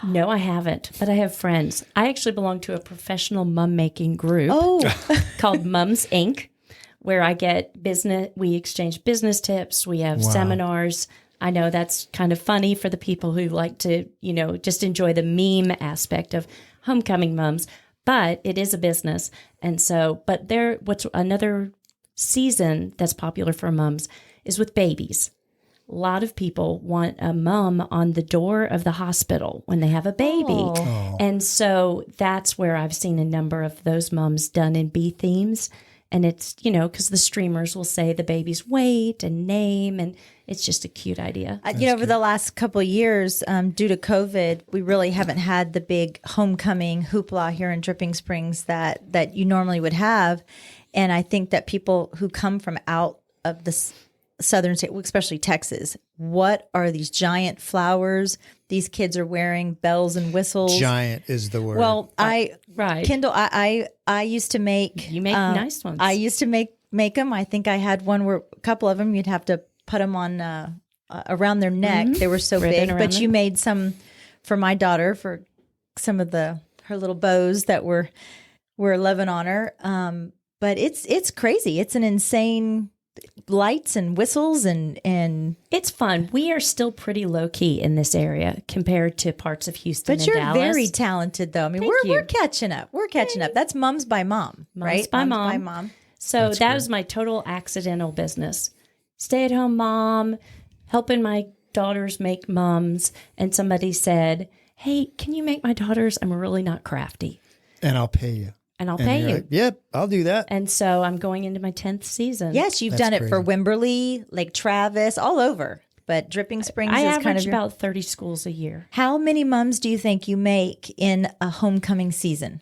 No, I haven't, but I have friends. I actually belong to a professional mum making group called Mums Inc., where I get business. We exchange business tips. We have seminars. I know that's kind of funny for the people who like to, just enjoy the meme aspect of homecoming mums, but it is a business. And so, what's another season that's popular for mums is with babies. A lot of people want a mum on the door of the hospital when they have a baby. Oh. And so that's where I've seen a number of those mums done in bee themes. And it's, because the streamers will say the baby's weight and name, and it's just a cute idea. Over the last couple of years, due to COVID, we really haven't had the big homecoming hoopla here in Dripping Springs that you normally would have. And I think that people who come from out of the southern state, especially Texas, what are these giant flowers these kids are wearing? Bells and whistles. Giant is the word. Well, Right. Kendall, I used to make. You make nice ones. I used to make them. I think I had one where a couple of them you'd have to put them on around their neck. They were so Ribbon big. around But them. you made some for my daughter for some of her little bows that were loving on her. But it's crazy. It's an insane lights and whistles and It's fun. We are still pretty low key in this area compared to parts of Houston but and you're Dallas. very talented though. I mean, Thank we're you. catching up. We're catching up. That's Mums by Mom, right? by Mums Mom. by Mom. So that was my total accidental business. Stay at home mom, helping my daughters make mums. And somebody said, hey, can you make my daughters? I'm really not crafty. and I'll pay you. And I'll And pay you're you. like, yep, I'll do that. And so I'm going into my 10th season. Yes, you've That's done it for crazy. Wimberley, Lake Travis, all over. But Dripping Springs I is average kind of about 30 schools a year. How many mums do you think you make in a homecoming season?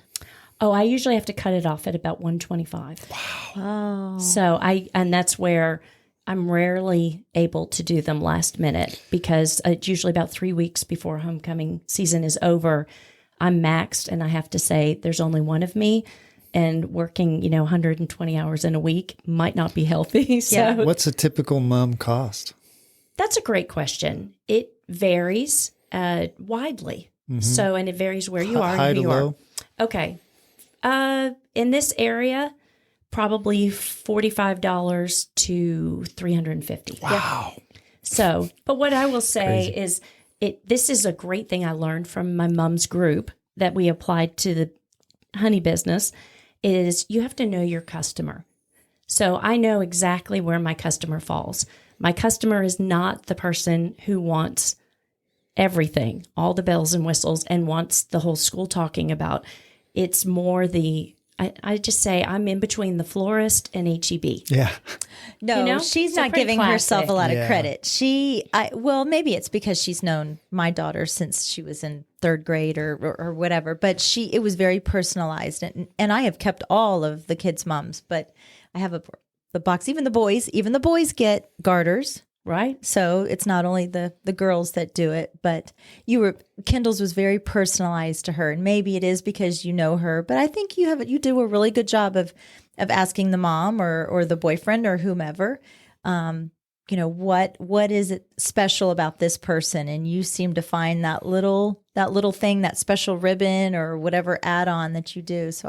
Oh, I usually have to cut it off at about 125. Oh. So and that's where I'm rarely able to do them last minute because it's usually about 3 weeks before homecoming season is over. I'm maxed and I have to say there's only one of me, and working, 120 hours in a week might not be healthy. So Yeah. What's a typical mum cost? that's a great question. It varies widely. So, and it varies where you are High and to who you are. low? Okay. In this area, probably $45 to $350. Wow. So, but what I will say is this is a great thing I learned from my mom's group that we applied to the honey business is you have to know your customer. So I know exactly where my customer falls. My customer is not the person who wants everything, all the bells and whistles, and wants the whole school talking about. It's more I just say I'm in between the florist and HEB. Yeah. No, It's she's a not pretty giving herself classic. a lot of Yeah. credit. Well, maybe it's because she's known my daughter since she was in third grade or whatever. But it was very personalized, and I have kept all of the kids' moms. But I have the box. Even the boys get garters. Right? So it's not only the girls that do it, but Kendall's was very personalized to her, and maybe it is because you know her. But I think you do a really good job of asking the mom or the boyfriend or whomever, what is it special about this person? And you seem to find that little thing, that special ribbon or whatever add-on that you do. So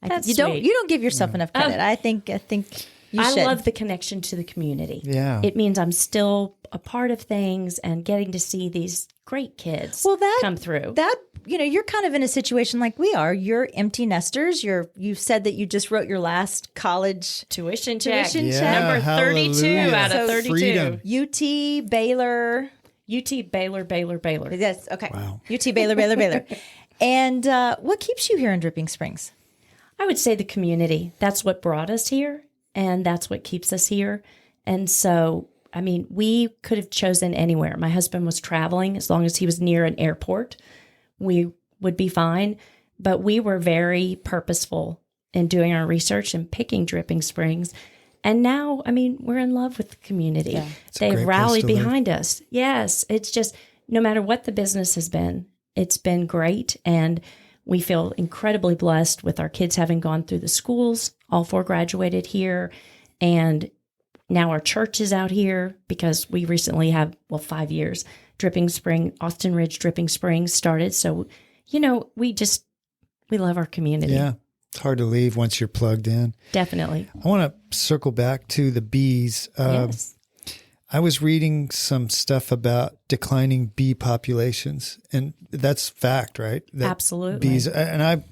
That's you sweet. don't give yourself enough credit. I think you should. I love the connection to the community. Yeah. It means I'm still a part of things and getting to see these great kids come through. That, you're kind of in a situation like we are. You're empty nesters. You said that you just wrote your last college tuition check. Yeah, Number 32 hallelujah. out of So 32. freedom. UT, Baylor. Baylor. Yes. Okay. Wow. UT, Baylor. And what keeps you here in Dripping Springs? I would say the community. That's what brought us here, and that's what keeps us here. And so, I mean, we could have chosen anywhere. My husband was traveling. As long as he was near an airport, we would be fine. But we were very purposeful in doing our research and picking Dripping Springs. And now, I mean, we're in love with the community. Yeah. They've rallied behind us. Yes, it's just, no matter what the business has been, it's been great. And we feel incredibly blessed with our kids having gone through the schools. All 4 graduated here. And now our church is out here because we recently have, 5 years, Austin Ridge Dripping Springs started. So, we love our community. Yeah. It's hard to leave once you're plugged in. Definitely. I want to circle back to the bees. Yes. I was reading some stuff about declining bee populations, and that's fact, right? That Absolutely. Bees, and I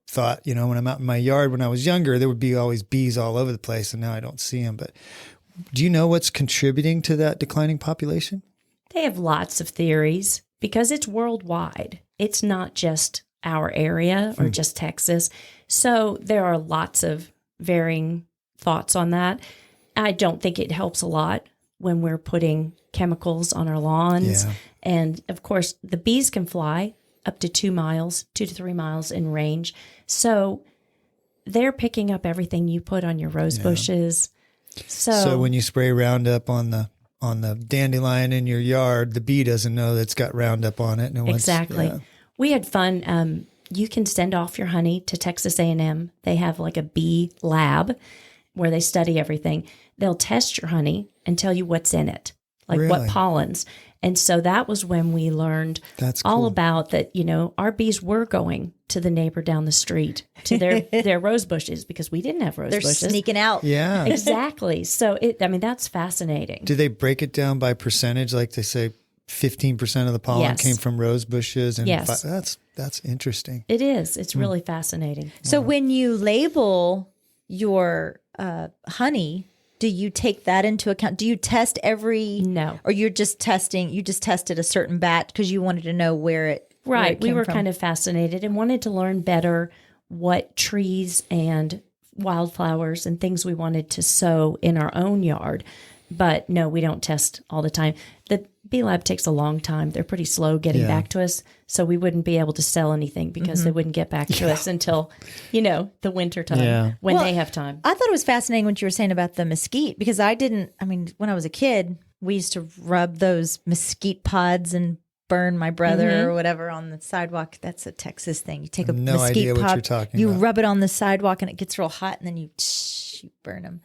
thought, when I'm out in my yard when I was younger, there would be always bees all over the place, and now I don't see them. But do you know what's contributing to that declining population? They have lots of theories because it's worldwide. It's not just our area or just Texas. So there are lots of varying thoughts on that. I don't think it helps a lot when we're putting chemicals on our lawns. Yeah. And of course, the bees can fly up to 2 to 3 miles in range. So they're picking up everything you put on your rose bushes. So when you spray Roundup on the dandelion in your yard, the bee doesn't know that it's got Roundup on it. Exactly. We had fun. You can send off your honey to Texas A&M. They have like a bee lab where they study everything. They'll test your honey and tell you what's in it, like what pollens. And so that was when we learned all about that, our bees were going to the neighbor down the street to their rose bushes because we didn't have rose bushes. They're sneaking out. Yeah. Exactly. So that's fascinating. Do they break it down by percentage? Like they say 15% of the pollen came from rose bushes. And that's interesting. It is. It's really fascinating. So when you label your honey, do you take that into account? Do you test No. Or you just tested a certain batch because you wanted to know where it we were kind of fascinated and wanted to learn better what trees and wildflowers and things we wanted to sow in our own yard. But no, we don't test all the time. The bee lab takes a long time. They're pretty slow getting back to us. So we wouldn't be able to sell anything because they wouldn't get back to us until, the winter time when they have time. I thought it was fascinating what you were saying about the mesquite because when I was a kid, we used to rub those mesquite pods and burn my brother or whatever on the sidewalk. That's a Texas thing. You take a mesquite idea what pod, you're talking you about. rub it on the sidewalk and it gets real hot and then you burn them.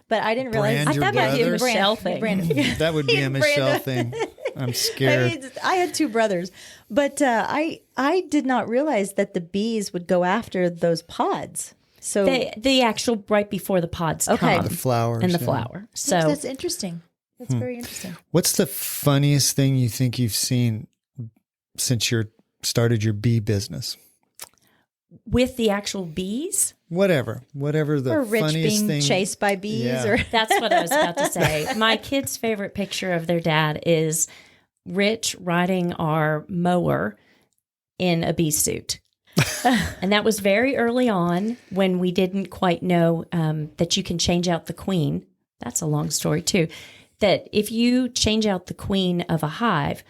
But I didn't realize. Brand I your thought that was a brother? Michelle thing. That would be a Michelle thing. I'm scared. I had 2 brothers, but I did not realize that the bees would go after those pods. So the actual right before the pods come. The flowers. And the flower. So that's interesting. That's very interesting. What's the funniest thing you think you've seen since you started your bee business? With the actual bees? Whatever the or Rich funniest being thing. chased by bees, or That's what I was about to say. My kids' favorite picture of their dad is Rich riding our mower in a bee suit. And that was very early on when we didn't quite know that you can change out the queen. That's a long story too. That if you change out the queen of a hive,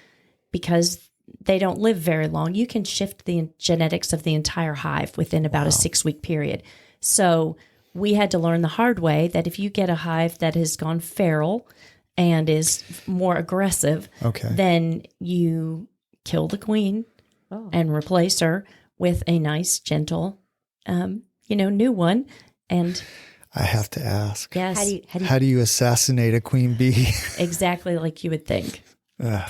because they don't live very long, you can shift the genetics of the entire hive within about a 6-week period. So we had to learn the hard way that if you get a hive that has gone feral and is more aggressive, then you kill the queen and replace her with a nice, gentle new one. And I have to ask. yes, How do you assassinate a queen bee? exactly like you would think.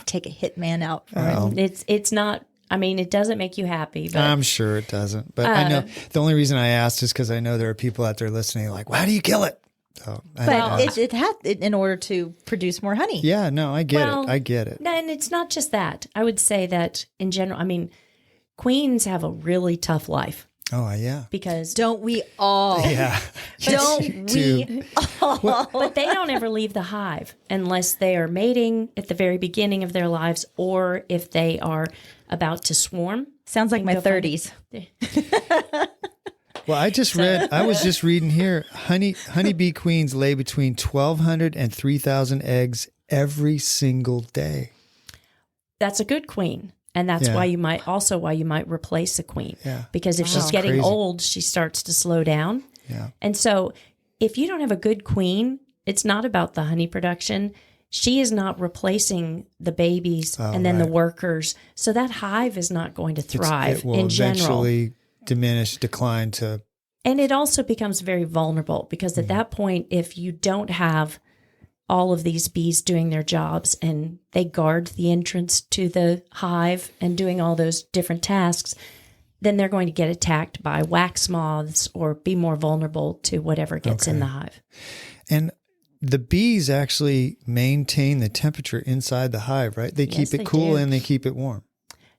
Take a hitman out for Oh. It's not, I mean, it doesn't make you happy, but I'm sure it doesn't. But I know the only reason I asked is because I know there are people out there listening like, well, how do you kill it? So, But it had in order to produce more honey. yeah, no, I get Well, it. I get it. No, and it's not just that. I would say that in general, I mean, queens have a really tough life Oh, yeah. because Don't we all? Yeah. Don't we all? but they don't ever leave the hive unless they are mating at the very beginning of their lives or if they are about to swarm. Sounds like my go find 30s. Well, I was just reading here, honeybee queens lay between 1,200 and 3,000 eggs every single day. That's a good queen. And that's Yeah. why you might replace a queen. Yeah. Because if she's That's getting crazy. old, she starts to slow down. Yeah. And so if you don't have a good queen, it's not about the honey production. She is not replacing the babies and then the workers. So that hive is not going to thrive It will in general. eventually decline to. And it also becomes very vulnerable because at that point, if you don't have all of these bees doing their jobs and they guard the entrance to the hive and doing all those different tasks, then they're going to get attacked by wax moths or be more vulnerable to whatever gets in the hive. And the bees actually maintain the temperature inside the hive, right? They keep they it cool do. and they keep it warm.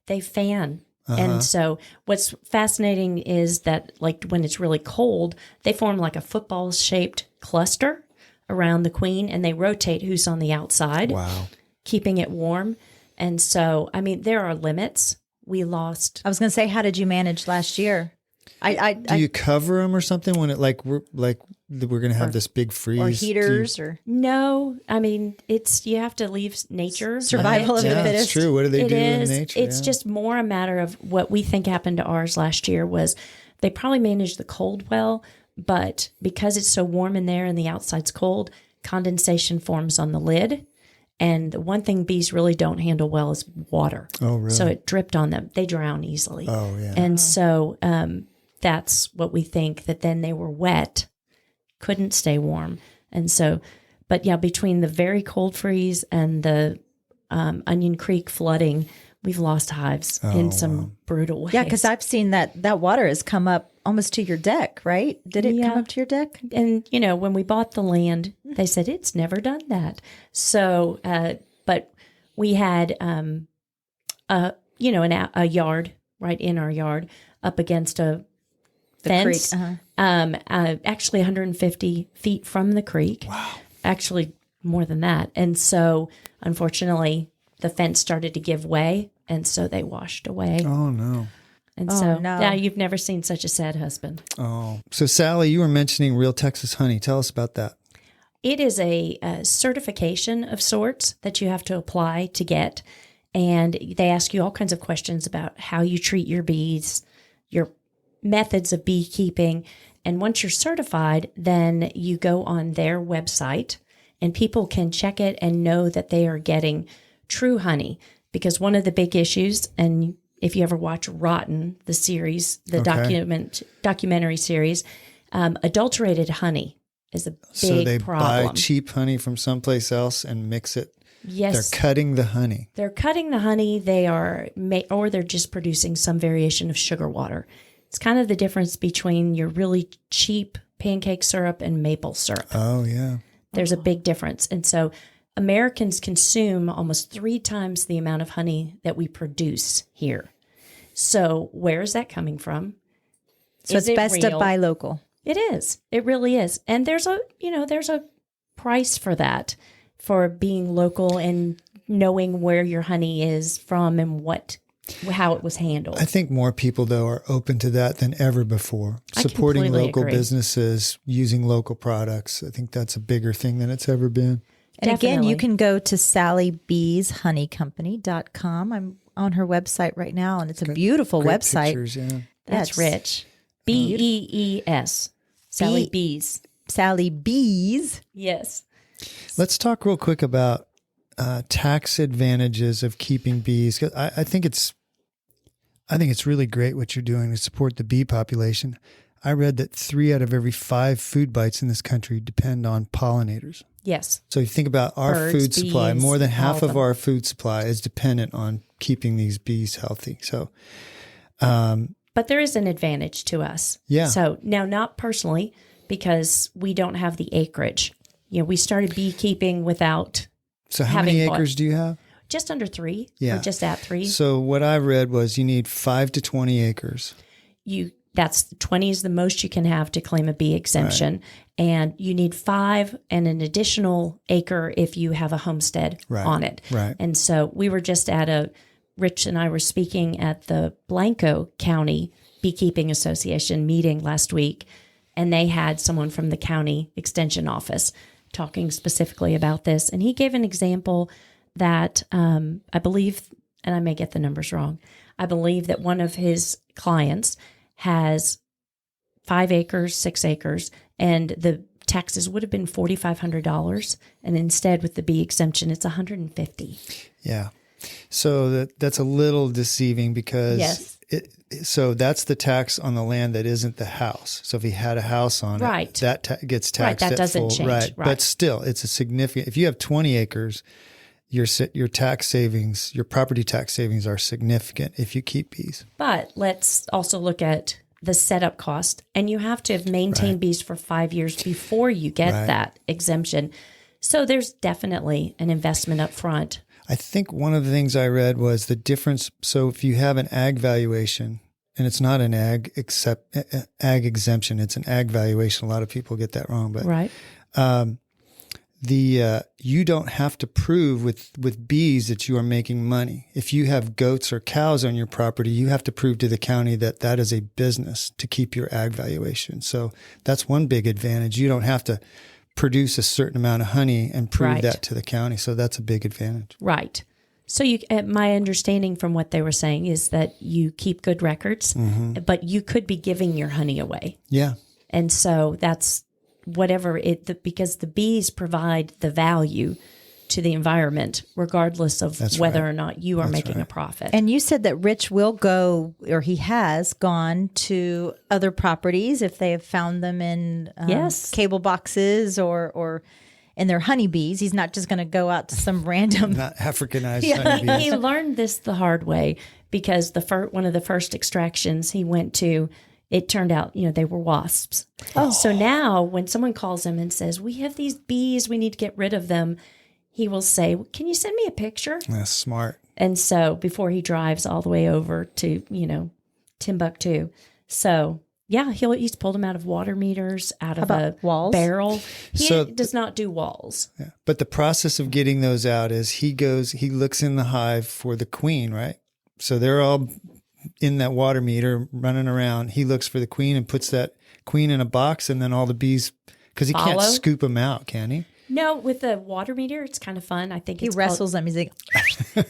They fan. And so what's fascinating is that like when it's really cold, they form like a football shaped cluster around the queen and they rotate who's on the outside, Wow. keeping it warm. And so, I mean, there are limits. We lost. I was going to say, how did you manage last year? Do you cover them or something when it we're going to have this big freeze? Or heaters or No, I mean, you have to leave nature. survival of the Yeah, fittest? it's true. What do they It do is. in nature? It's Yeah. just more a matter of what we think happened to ours last year was they probably managed the cold well, but because it's so warm in there and the outside's cold, condensation forms on the lid. And the one thing bees really don't handle well is water. Oh, really? So it dripped on them. They drown easily. Oh, yeah. And so that's what we think, that then they were wet, couldn't stay warm. And so, but yeah, between the very cold freeze and the Onion Creek flooding, we've lost hives in some brutal ways. Yeah, because I've seen that water has come up almost to your deck, right? Did it come up to your deck? And, when we bought the land, they said it's never done that. So, but we had, a yard right in our yard up against the fence, creek, actually 150 feet from the creek. Wow. Actually more than that. And so, unfortunately, the fence started to give way, and so they washed away. Oh, no. And Oh, so, no. yeah, you've never seen such a sad husband. Oh. So, Sally, you were mentioning Real Texas Honey. Tell us about that. It is a certification of sorts that you have to apply to get. And they ask you all kinds of questions about how you treat your bees, your methods of beekeeping. And once you're certified, then you go on their website and people can check it and know that they are getting true honey. Because one of the big issues, and if you ever watch Rotten, the series, the documentary series, adulterated honey is a big So they problem. buy cheap honey from someplace else and mix it. Yes. They're cutting the honey. They're cutting the honey. They are, or they're just producing some variation of sugar water. It's kind of the difference between your really cheap pancake syrup and maple syrup. Oh, yeah. There's a big difference. And so Americans consume almost 3 times the amount of honey that we produce here. So where is that coming from? So Is it's it best real? to buy local. It is. It really is. And there's a price for that, for being local and knowing where your honey is from and how it was handled. I think more people, though, are open to that than ever before. I Supporting completely local agree. businesses, using local products. I think that's a bigger thing than it's ever been. And again, you Definitely. can go to sallybeeshoneycompany.com. I'm on her website right now, and it's a beautiful Great website. Pictures, yeah. That's Yes. rich. Bees. Sally Bees. Sally Bees. Yes. Let's talk real quick about tax advantages of keeping bees. 'Cause I think it's really great what you're doing to support the bee population. I read that 3 out of every 5 food bites in this country depend on pollinators. Yes. So you think about our Birds, food supply, bees, more than all half of of them. our food supply is dependent on keeping these bees healthy. So, But there is an advantage to us. Yeah. So now, not personally, because we don't have the acreage. We started beekeeping without so how many having acres do you have? just under 3 Yeah. or just at 3. So what I read was you need 5 to 20 acres. That's 20 is the most you can have to claim a bee exemption. And you need 5 and an additional acre if you have a homestead on it. Right. And so we were just Rich and I were speaking at the Blanco County Beekeeping Association meeting last week, and they had someone from the county extension office talking specifically about this. And he gave an example that I believe, and I may get the numbers wrong, I believe that one of his clients has 5 acres, 6 acres, and the taxes would have been $4,500, and instead with the bee exemption, it's $150. Yeah. So that's a little deceiving because Yes. So that's the tax on the land that isn't the house. So if he had a house on Right. it, that gets taxed that at doesn't full. change. Right. Right. But still, it's a significant. If you have 20 acres, your tax savings, your property tax savings are significant if you keep bees. But let's also look at the setup cost, and you have to have maintained bees for 5 years before you get that exemption. So there's definitely an investment up front. I think one of the things I read was the difference. So if you have an ag valuation, and it's not an ag exemption, it's an ag valuation. A lot of people get that wrong, but Right. You don't have to prove with bees that you are making money. If you have goats or cows on your property, you have to prove to the county that is a business to keep your ag valuation. So that's one big advantage. You don't have to produce a certain amount of honey and prove that to the county. So that's a big advantage. Right. So my understanding from what they were saying is that you keep good records, but you could be giving your honey away. Yeah. And so that's because the bees provide the value to the environment, regardless of whether or not you are making a profit. And you said that Rich will go, or he has gone to other properties if they have found them in cable boxes or in their honeybees. He's not just going to go out to some random. Not Africanized honeybees. He learned this the hard way because one of the first extractions he went to, it turned out, they were wasps. Oh. So now when someone calls him and says, we have these bees, we need to get rid of them, he will say, can you send me a picture? That's smart. And so before he drives all the way over to, Timbuktu. So yeah, he's pulled them out of water meters, out of a walls? barrel. He does not do walls. Yeah. But the process of getting those out is he looks in the hive for the queen, right? So they're all in that water meter running around. He looks for the queen and puts that queen in a box, and then all the bees, because he can't scoop them out, can he? No, with the water meter, it's kind of fun. I think He wrestles them. He's like,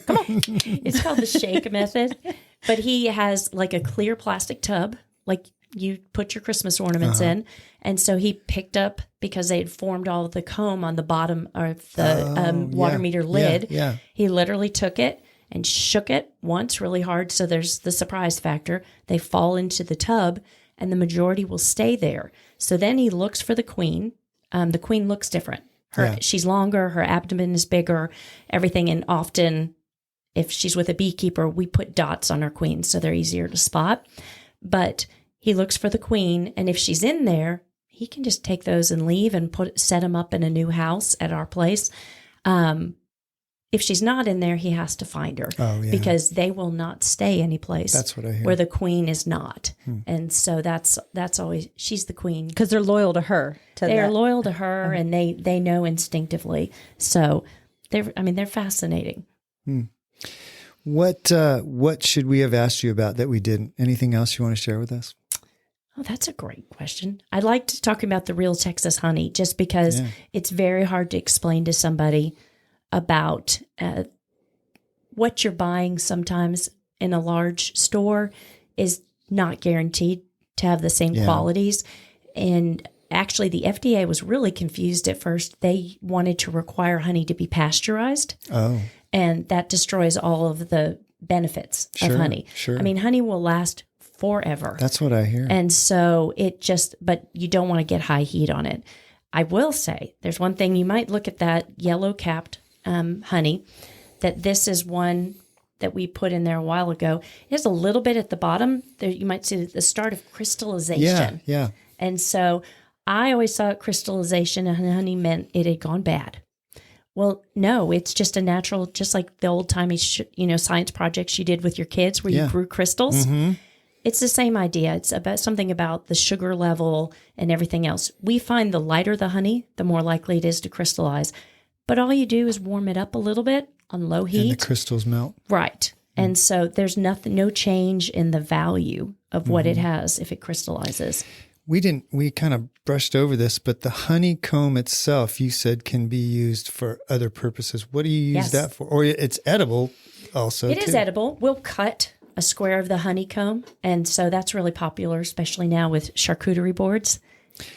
come on. It's called the shake method. But he has like a clear plastic tub, like you put your Christmas ornaments in. And so he picked up, because they had formed all of the comb on the bottom of the water meter lid. Yeah. He literally took it and shook it once really hard. So there's the surprise factor. They fall into the tub and the majority will stay there. So then he looks for the queen. The queen looks different. She's longer, her abdomen is bigger, everything. And often if she's with a beekeeper, we put dots on our queens so they're easier to spot. But he looks for the queen, and if she's in there, he can just take those and leave and set them up in a new house at our place. If she's not in there, he has to find her because they will not stay anyplace. That's what I hear. Where the queen is not. And so that's always, she's the queen. because they're loyal to her. They are loyal to her, and they know instinctively. So they're fascinating. What should we have asked you about that we didn't? Anything else you want to share with us? Oh, that's a great question. I liked talking about the real Texas honey just because it's very hard to explain to somebody about what you're buying sometimes in a large store is not guaranteed to have the same qualities. And actually, the FDA was really confused at first. They wanted to require honey to be pasteurized. Oh. And that destroys all of the benefits of honey. Sure. I mean, honey will last forever. That's what I hear. And so but you don't want to get high heat on it. I will say there's one thing, you might look at that yellow capped honey, that this is one that we put in there a while ago. It has a little bit at the bottom there. You might see the start of crystallization. Yeah. And so I always thought crystallization in honey meant it had gone bad. Well, no, it's just a natural, just like the old timey, science projects you did with your kids where you grew crystals. Mm-hmm. It's the same idea. It's about something about the sugar level and everything else. We find the lighter the honey, the more likely it is to crystallize. But all you do is warm it up a little bit on low heat. And the crystals melt. Right. And so there's no change in the value of what it has if it crystallizes. We kind of brushed over this, but the honeycomb itself, you said, can be used for other purposes. What do you use that for? Or it's edible also. It is edible. We'll cut a square of the honeycomb. And so that's really popular, especially now with charcuterie boards,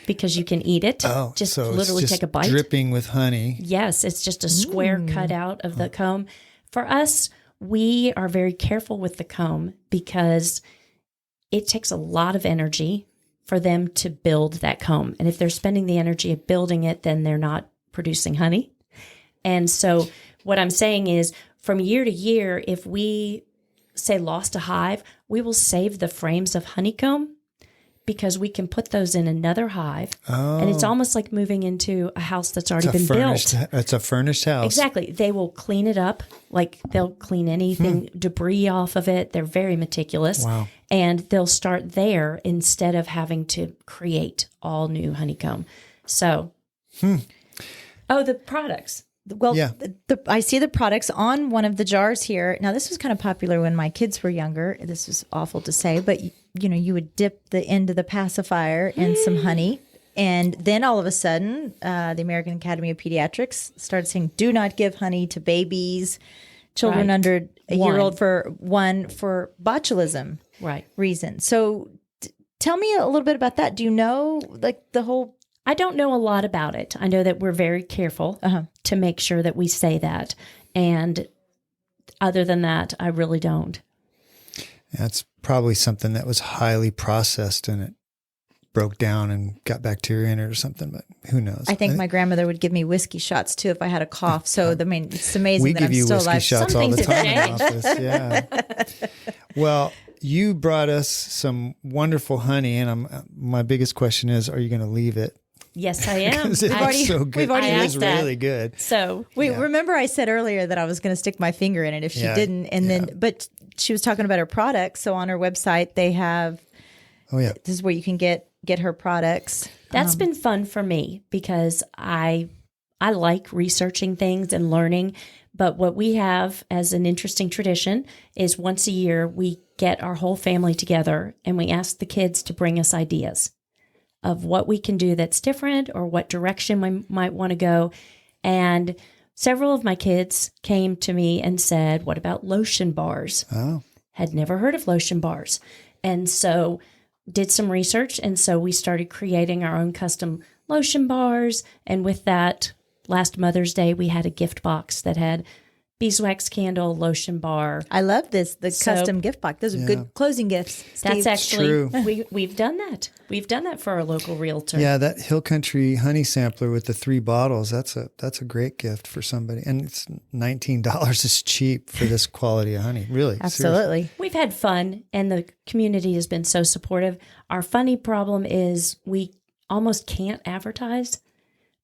because you can eat it. Oh, just so literally it's just take a bite. Dripping with honey. Yes, it's just a square cut out of the comb. For us, we are very careful with the comb because it takes a lot of energy for them to build that comb. And if they're spending the energy of building it, then they're not producing honey. And so what I'm saying is from year to year, if we say lost a hive, we will save the frames of honeycomb because we can put those in another hive. Oh. And it's almost like moving into a house that's already been built. It's a furnished house. Exactly. They will clean it up. Like they'll clean anything, debris off of it. They're very meticulous. Wow. And they'll start there instead of having to create all new honeycomb. So, the products. Well, I see the products on one of the jars here. Now, this was kind of popular when my kids were younger. This is awful to say, but you would dip the end of the pacifier in some honey. And then all of a sudden, the American Academy of Pediatrics started saying, do not give honey to babies, children under a year old for botulism reason. So tell me a little bit about that. Do you know the whole... I don't know a lot about it. I know that we're very careful to make sure that we say that. And other than that, I really don't. That's probably something that was highly processed and it broke down and got bacteria in it or something, but who knows? I think my grandmother would give me whiskey shots too if I had a cough. So, it's amazing that I'm still alive. We give you whiskey shots all the time in Something's the office. Yeah. Well, you brought us some wonderful honey, and my biggest question is, are you going to leave it? Yes, I am. It's so good. We've already It is asked that. really good. So remember I said earlier that I was going to stick my finger in it if she didn't. And then, but she was talking about her products. So on her website, they have, this is where you can get her products. That's been fun for me because I like researching things and learning. But what we have as an interesting tradition is once a year, we get our whole family together and we ask the kids to bring us ideas of what we can do that's different or what direction we might want to go. And several of my kids came to me and said, what about lotion bars? Oh. Had never heard of lotion bars. And so did some research. And so we started creating our own custom lotion bars. And with that, last Mother's Day, we had a gift box that had beeswax candle, lotion bar. I love this, the custom gift box. Those are good closing gifts, Steve. That's actually, true. We've done that. We've done that for our local realtor. Yeah, that Hill Country honey sampler with the 3 bottles, that's a great gift for somebody. And it's $19 is cheap for this quality of honey, really. Absolutely. Seriously. We've had fun, and the community has been so supportive. Our funny problem is we almost can't advertise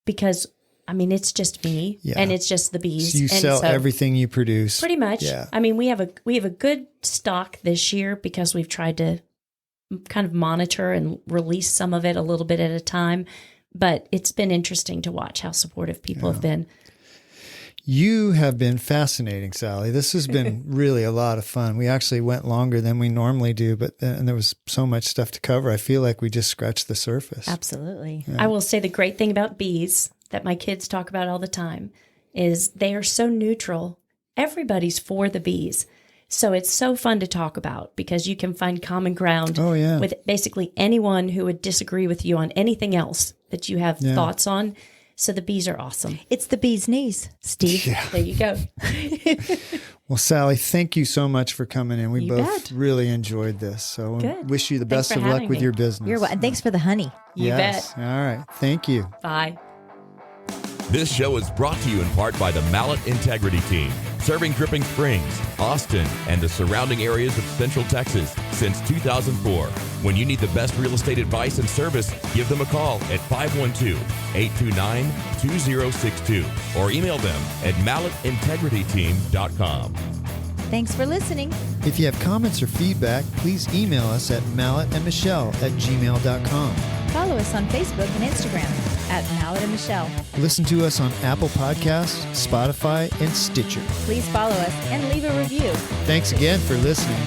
because it's just me and it's just the bees. So you sell everything you produce. Pretty much. Yeah. We have a good stock this year because we've tried to kind of monitor and release some of it a little bit at a time. But it's been interesting to watch how supportive people have been. You have been fascinating, Sally. This has been really a lot of fun. We actually went longer than we normally do, and there was so much stuff to cover. I feel like we just scratched the surface. Absolutely. I will say the great thing about bees that my kids talk about all the time is they are so neutral. Everybody's for the bees. So it's so fun to talk about because you can find common ground with basically anyone who would disagree with you on anything else that you have thoughts on. So the bees are awesome. It's the bee's knees, Steve. Yeah. There you go. Well, Sally, thank you so much for coming in. We You both bet. really enjoyed this. So Good. wish you the Thanks best for of luck having with me. your business. You're welcome. And thanks for the honey. You Yes. bet. All right. Thank you. Bye. This show is brought to you in part by the Mallett Integrity Team, serving Dripping Springs, Austin, and the surrounding areas of Central Texas since 2004. When you need the best real estate advice and service, give them a call at 512-829-2062 or email them at mallettintegrityteam.com. Thanks for listening. If you have comments or feedback, please email us at mallettandmichelle@gmail.com. Follow us on Facebook and Instagram at Mallett and Michelle. Listen to us on Apple Podcasts, Spotify, and Stitcher. Please follow us and leave a review. Thanks again for listening.